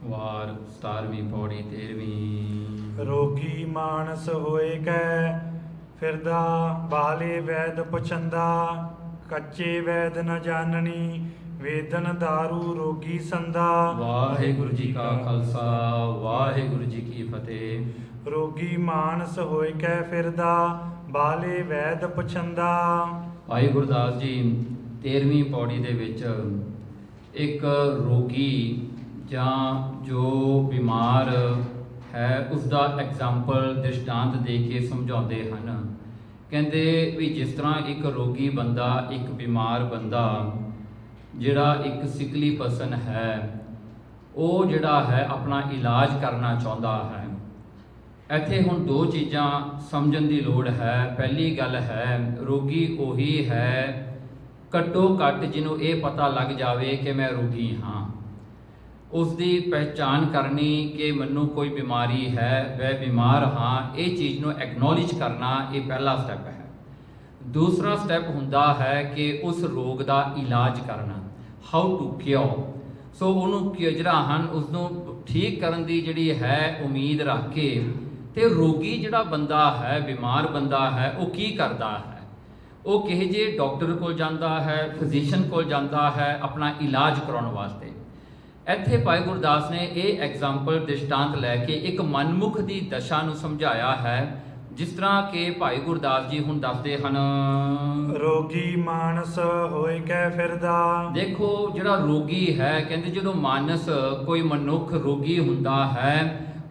वार 17वीं पौड़ी 13वीं। रोगी मानस होए कै फिरदा बाले वैद पुछंदा कच्चे वैद न जाननी वेदन दारू रोगी संदा। वाहिगुरु जी का खालसा वाहिगुरु जी की फतेह। रोगी मानस होए कै फिरदा बाले वैद पुछंदा। भाई गुरदास जी 13वीं पौड़ी ਦੇ ਵਿੱਚ ਇੱਕ ਰੋਗੀ ਜਾਂ ਜੋ ਬਿਮਾਰ ਹੈ ਉਸ ਦਾ ਐਗਜ਼ਾਮਪਲ ਦ੍ਰਿਸ਼ਟਾਂਤ ਦੇ ਕੇ ਸਮਝਾਉਂਦੇ ਹਨ। ਕਹਿੰਦੇ ਵੀ ਜਿਸ ਤਰ੍ਹਾਂ ਇੱਕ ਰੋਗੀ ਬੰਦਾ ਇੱਕ ਬਿਮਾਰ ਬੰਦਾ ਜਿਹੜਾ ਇੱਕ ਸਿਕਲੀ ਪਰਸਨ ਹੈ ਉਹ ਜਿਹੜਾ ਹੈ ਆਪਣਾ ਇਲਾਜ ਕਰਨਾ ਚਾਹੁੰਦਾ ਹੈ। ਇੱਥੇ ਹੁਣ ਦੋ ਚੀਜ਼ਾਂ ਸਮਝਣ ਦੀ ਲੋੜ ਹੈ। ਪਹਿਲੀ ਗੱਲ ਹੈ ਰੋਗੀ ਉਹੀ ਹੈ ਘੱਟੋ ਘੱਟ ਜਿਹਨੂੰ ਇਹ ਪਤਾ ਲੱਗ ਜਾਵੇ ਕਿ ਮੈਂ ਰੋਗੀ ਹਾਂ, ਉਸ ਦੀ ਪਹਿਚਾਣ ਕਰਨੀ ਕਿ ਮੈਨੂੰ ਕੋਈ ਬਿਮਾਰੀ ਹੈ, ਮੈਂ ਬਿਮਾਰ ਹਾਂ, ਇਹ ਚੀਜ਼ ਨੂੰ ਐਕਨੋਲੇਜ ਕਰਨਾ ਇਹ ਪਹਿਲਾ ਸਟੈਪ ਹੈ। ਦੂਸਰਾ ਸਟੈਪ ਹੁੰਦਾ ਹੈ ਕਿ ਉਸ ਰੋਗ ਦਾ ਇਲਾਜ ਕਰਨਾ, ਹਾਊ ਟੂ ਕਿਉਰ। ਸੋ ਉਹਨੂੰ ਜਿਹੜਾ ਹਨ ਉਸ ਨੂੰ ਠੀਕ ਕਰਨ ਦੀ ਜਿਹੜੀ ਹੈ ਉਮੀਦ ਰੱਖ ਕੇ ਤੇ ਰੋਗੀ ਜਿਹੜਾ ਬੰਦਾ ਹੈ ਬਿਮਾਰ ਬੰਦਾ ਹੈ ਉਹ ਕੀ ਕਰਦਾ ਹੈ, ਉਹ ਕਿਹੇ ਜਿਹੇ ਡਾਕਟਰ ਕੋਲ ਜਾਂਦਾ ਹੈ, ਫਿਜ਼ੀਸ਼ੀਅਨ ਕੋਲ ਜਾਂਦਾ ਹੈ ਆਪਣਾ ਇਲਾਜ ਕਰਾਉਣ ਵਾਸਤੇ। ਇੱਥੇ ਭਾਈ ਗੁਰਦਾਸ ਨੇ ਇਹ ਐਗਜ਼ਾਮਪਲ ਦ੍ਰਿਸ਼ਟਾਂਤ ਲੈ ਕੇ ਇੱਕ ਮਨਮੁਖ ਦੀ ਦਸ਼ਾ ਨੂੰ ਸਮਝਾਇਆ ਹੈ। ਜਿਸ ਤਰ੍ਹਾਂ ਕਿ ਭਾਈ ਗੁਰਦਾਸ ਜੀ ਹੁਣ ਦੱਸਦੇ ਹਨ ਰੋਗੀ ਮਾਨਸ ਹੋਏ ਕੈ ਫਿਰਦਾ। ਦੇਖੋ ਜਿਹੜਾ ਰੋਗੀ ਹੈ ਕਹਿੰਦੇ ਜਦੋਂ ਮਾਨਸ ਕੋਈ ਮਨੁੱਖ ਰੋਗੀ ਹੁੰਦਾ ਹੈ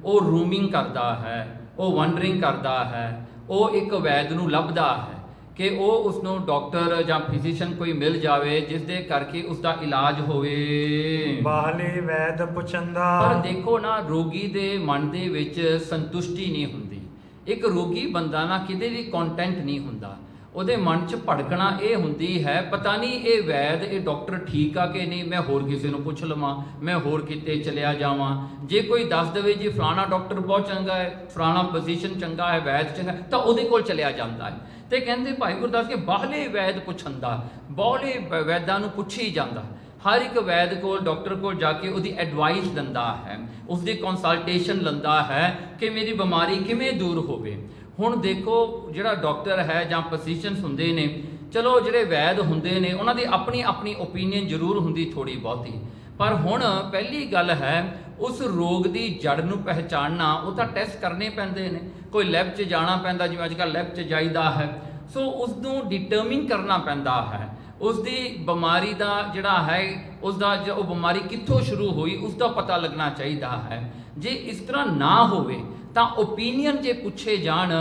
ਉਹ ਰੂਮਿੰਗ ਕਰਦਾ ਹੈ, ਉਹ ਵੰਡਰਿੰਗ ਕਰਦਾ ਹੈ, ਉਹ ਇੱਕ ਵੈਦ ਨੂੰ ਲੱਭਦਾ ਹੈ ਕਿ ਉਹ ਉਸ ਨੂੰ ਡਾਕਟਰ ਜਾਂ ਫਿਜ਼ੀਸ਼ੀਅਨ ਕੋਈ ਮਿਲ ਜਾਵੇ ਜਿਸ ਦੇ ਕਰਕੇ ਉਸ ਦਾ ਇਲਾਜ ਹੋਵੇ। ਬਾਹਲੇ ਵੈਦ ਪੁਛੰਦਾ। ਪਰ ਦੇਖੋ ਨਾ ਰੋਗੀ ਦੇ ਮਨ ਦੇ ਵਿੱਚ ਸੰਤੁਸ਼ਟੀ ਨਹੀਂ ਹੁੰਦੀ। ਇੱਕ ਰੋਗੀ ਬੰਦਾ ਨਾ ਕਿਤੇ ਵੀ ਕੰਟੈਂਟ ਨਹੀਂ ਹੁੰਦਾ, ਉਹਦੇ ਮਨ 'ਚ ਭੜਕਣਾ ਇਹ ਹੁੰਦੀ ਹੈ ਪਤਾ ਨਹੀਂ ਇਹ ਵੈਦ ਇਹ ਡਾਕਟਰ ਠੀਕ ਆ ਕਿ ਨਹੀਂ, ਮੈਂ ਹੋਰ ਕਿਸੇ ਨੂੰ ਪੁੱਛ ਲਵਾਂ, ਮੈਂ ਹੋਰ ਕਿਤੇ ਚਲਿਆ ਜਾਵਾਂ। ਜੇ ਕੋਈ ਦੱਸ ਦੇਵੇ ਜੀ ਫਲਾਣਾ ਡਾਕਟਰ ਬਹੁਤ ਚੰਗਾ ਹੈ, ਫਲਾਣਾ ਫਿਜ਼ੀਸ਼ੀਅਨ ਚੰਗਾ ਹੈ, ਵੈਦ ਚੰਗਾ, ਤਾਂ ਉਹਦੇ ਕੋਲ ਚਲਿਆ ਜਾਂਦਾ ਹੈ। ਤੇ ਕਹਿੰਦੇ ਭਾਈ ਗੁਰਦਾਸ ਕੇ ਬਾਹਲੇ ਵੈਦ ਪੁੱਛੰਦਾ, ਬਾਹਲੇ ਵੈਦਾਂ ਨੂੰ ਪੁੱਛੀ ਜਾਂਦਾ, ਹਰ ਇੱਕ ਵੈਦ ਕੋਲ ਡਾਕਟਰ ਕੋਲ ਜਾ ਕੇ ਉਹਦੀ ਐਡਵਾਈਸ ਦਿੰਦਾ ਹੈ, ਉਸਦੀ ਕੰਸਲਟੇਸ਼ਨ ਲੈਂਦਾ ਹੈ ਕਿ ਮੇਰੀ ਬਿਮਾਰੀ ਕਿਵੇਂ ਦੂਰ ਹੋਵੇ। ਹੁਣ ਦੇਖੋ ਜਿਹੜਾ ਡਾਕਟਰ ਹੈ ਜਾਂ ਫਿਜ਼ੀਸ਼ੀਅਨਸ ਹੁੰਦੇ ਨੇ, ਚਲੋ ਜਿਹੜੇ ਵੈਦ ਹੁੰਦੇ ਨੇ ਉਹਨਾਂ ਦੀ ਆਪਣੀ ਆਪਣੀ ਓਪੀਨੀਅਨ ਜ਼ਰੂਰ ਹੁੰਦੀ ਥੋੜ੍ਹੀ ਬਹੁਤੀ, ਪਰ ਹੁਣ ਪਹਿਲੀ ਗੱਲ ਹੈ ਉਸ ਰੋਗ ਦੀ ਜੜ ਨੂੰ ਪਹਿਚਾਨਣਾ, ਉਹ ਤਾਂ ਟੈਸਟ ਕਰਨੇ ਪੈਂਦੇ ਨੇ, ਕੋਈ ਲੈਬ 'ਚ ਜਾਣਾ ਪੈਂਦਾ ਜਿਵੇਂ ਅੱਜ ਕੱਲ੍ਹ ਲੈਬ 'ਚ ਜਾਈਦਾ ਹੈ। ਸੋ ਉਸ ਨੂੰ ਡਿਟਰਮਿਨ ਕਰਨਾ ਪੈਂਦਾ ਹੈ ਉਸ ਦੀ ਬਿਮਾਰੀ ਦਾ ਜਿਹੜਾ ਹੈ ਉਸ ਦਾ ਉਹ ਬਿਮਾਰੀ ਕਿੱਥੋਂ ਸ਼ੁਰੂ ਹੋਈ ਉਸ ਦਾ ਪਤਾ ਲੱਗਣਾ ਚਾਹੀਦਾ ਹੈ। ਜੇ ਇਸ ਤਰ੍ਹਾਂ ਨਾ ਹੋਵੇ ਤਾਂ ਓਪੀਨੀਅਨ ਜੇ ਪੁੱਛੇ ਜਾਣ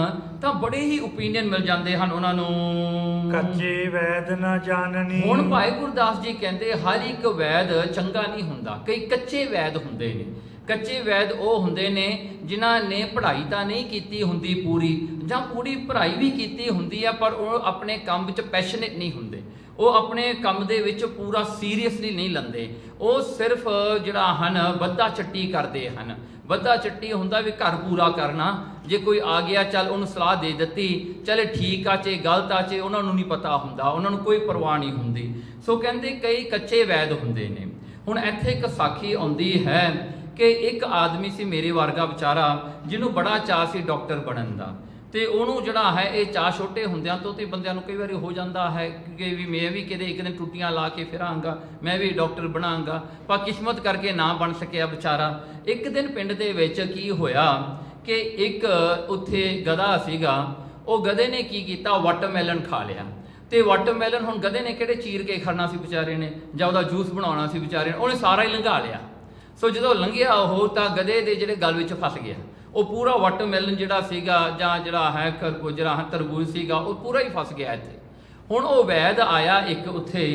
ਤਾਂ ਬੜੇ ਹੀ ਓਪੀਨੀਅਨ ਮਿਲ ਜਾਂਦੇ ਹਨ ਉਹਨਾਂ ਨੂੰ। ਕੱਚੇ ਵੈਦ ਨਾ ਜਾਣਨੀ। ਹੁਣ ਭਾਈ ਗੁਰਦਾਸ ਜੀ ਕਹਿੰਦੇ ਹਰ ਇੱਕ ਵੈਦ ਚੰਗਾ ਨਹੀਂ ਹੁੰਦਾ, ਕਈ ਕੱਚੇ ਵੈਦ ਹੁੰਦੇ ਨੇ। ਕੱਚੇ ਵੈਦ ਉਹ ਹੁੰਦੇ ਨੇ ਜਿਨ੍ਹਾਂ ਨੇ ਪੜ੍ਹਾਈ ਤਾਂ ਨਹੀਂ ਕੀਤੀ ਹੁੰਦੀ ਪੂਰੀ, ਜਾਂ ਪੂਰੀ ਪੜ੍ਹਾਈ ਵੀ ਕੀਤੀ ਹੁੰਦੀ ਆ ਪਰ ਉਹ ਆਪਣੇ ਕੰਮ ਵਿੱਚ ਪੈਸ਼ਨੇਟ ਨਹੀਂ ਹੁੰਦੇ, ਉਹ ਆਪਣੇ ਕੰਮ ਦੇ ਵਿੱਚ ਪੂਰਾ ਸੀਰੀਅਸਲੀ ਨਹੀਂ ਲੈਂਦੇ, ਉਹ ਸਿਰਫ ਜਿਹੜਾ ਹਨ ਵੱਧਾ ਚੱਟੀ ਕਰਦੇ ਹਨ। ਵੱਧਾ ਚੱਟੀ ਹੁੰਦਾ ਵੀ ਘਰ ਪੂਰਾ ਕਰਨਾ, ਜੇ ਕੋਈ ਆ ਗਿਆ ਚੱਲ ਉਹਨੂੰ ਸਲਾਹ ਦੇ ਦਿੱਤੀ, ਚੱਲ ਠੀਕ ਆ ਚੇ ਗਲਤ ਆ ਚੇ ਉਹਨਾਂ ਨੂੰ ਨਹੀਂ ਪਤਾ ਹੁੰਦਾ, ਉਹਨਾਂ ਨੂੰ ਕੋਈ ਪਰਵਾਹ ਨਹੀਂ ਹੁੰਦੀ। ਸੋ ਕਹਿੰਦੇ ਕਈ ਕੱਚੇ ਵੈਦ ਹੁੰਦੇ ਨੇ। ਹੁਣ ਇੱਥੇ ਇੱਕ ਸਾਖੀ ਆਉਂਦੀ ਹੈ ਕਿ ਇੱਕ ਆਦਮੀ ਸੀ ਮੇਰੇ ਵਰਗਾ ਵਿਚਾਰਾ ਜਿਹਨੂੰ ਬੜਾ ਚਾਅ ਸੀ ਡਾਕਟਰ ਬਣਨ ਦਾ, ਤੇ ਉਹਨੂੰ ਜਿਹੜਾ ਹੈ ਇਹ ਚਾਅ ਛੋਟੇ ਹੁੰਦਿਆਂ ਤੋਂ ਤੇ ਬੰਦਿਆਂ ਨੂੰ ਕਈ ਵਾਰੀ ਹੋ ਜਾਂਦਾ ਹੈ ਕਿ ਵੀ ਮੈਂ ਵੀ ਕਿਤੇ ਇੱਕ ਦਿਨ ਟੁੱਟੀਆਂ ਲਾ ਕੇ ਫਿਰਾਂਗਾ, ਮੈਂ ਵੀ ਡਾਕਟਰ ਬਣਾਂਗਾ, ਪਰ ਕਿਸਮਤ ਕਰਕੇ ਨਾ ਬਣ ਸਕਿਆ ਵਿਚਾਰਾ। ਇੱਕ ਦਿਨ ਪਿੰਡ ਦੇ ਵਿੱਚ ਕੀ ਹੋਇਆ ਕਿ ਇੱਕ ਉੱਥੇ ਗਧਾ ਸੀਗਾ, ਉਹ ਗਧੇ ਨੇ ਕੀ ਕੀਤਾ ਵਾਟਰਮੈਲਨ ਖਾ ਲਿਆ। ਤੇ ਵਾਟਰਮੈਲਨ ਹੁਣ ਗਧੇ ਨੇ ਕਿਹੜੇ ਚੀਰ ਕੇ ਖਾਣਾ ਸੀ ਵਿਚਾਰੇ ਨੇ, ਜਾਂ ਉਹਦਾ ਜੂਸ ਬਣਾਉਣਾ ਸੀ ਵਿਚਾਰੇ ਨੇ, ਉਹਨੇ ਸਾਰਾ ਹੀ ਲੰਘਾ ਲਿਆ। ਸੋ ਜਦੋਂ ਲੰਘਿਆ ਉਹ ਤਾਂ ਗਧੇ ਦੇ ਜਿਹੜੇ ਗਲ ਵਿੱਚ ਫਸ ਗਿਆ, ਉਹ ਪੂਰਾ ਵਾਟਰਮੈਲਨ ਜਿਹੜਾ ਸੀਗਾ ਜਾਂ ਜਿਹੜਾ ਹੈ ਜਿਹੜਾ ਤਰਬੂਜ ਸੀਗਾ ਉਹ ਪੂਰਾ ਹੀ ਫਸ ਗਿਆ ਇੱਥੇ। ਹੁਣ ਉਹ ਵੈਦ ਆਇਆ ਇੱਕ ਉੱਥੇ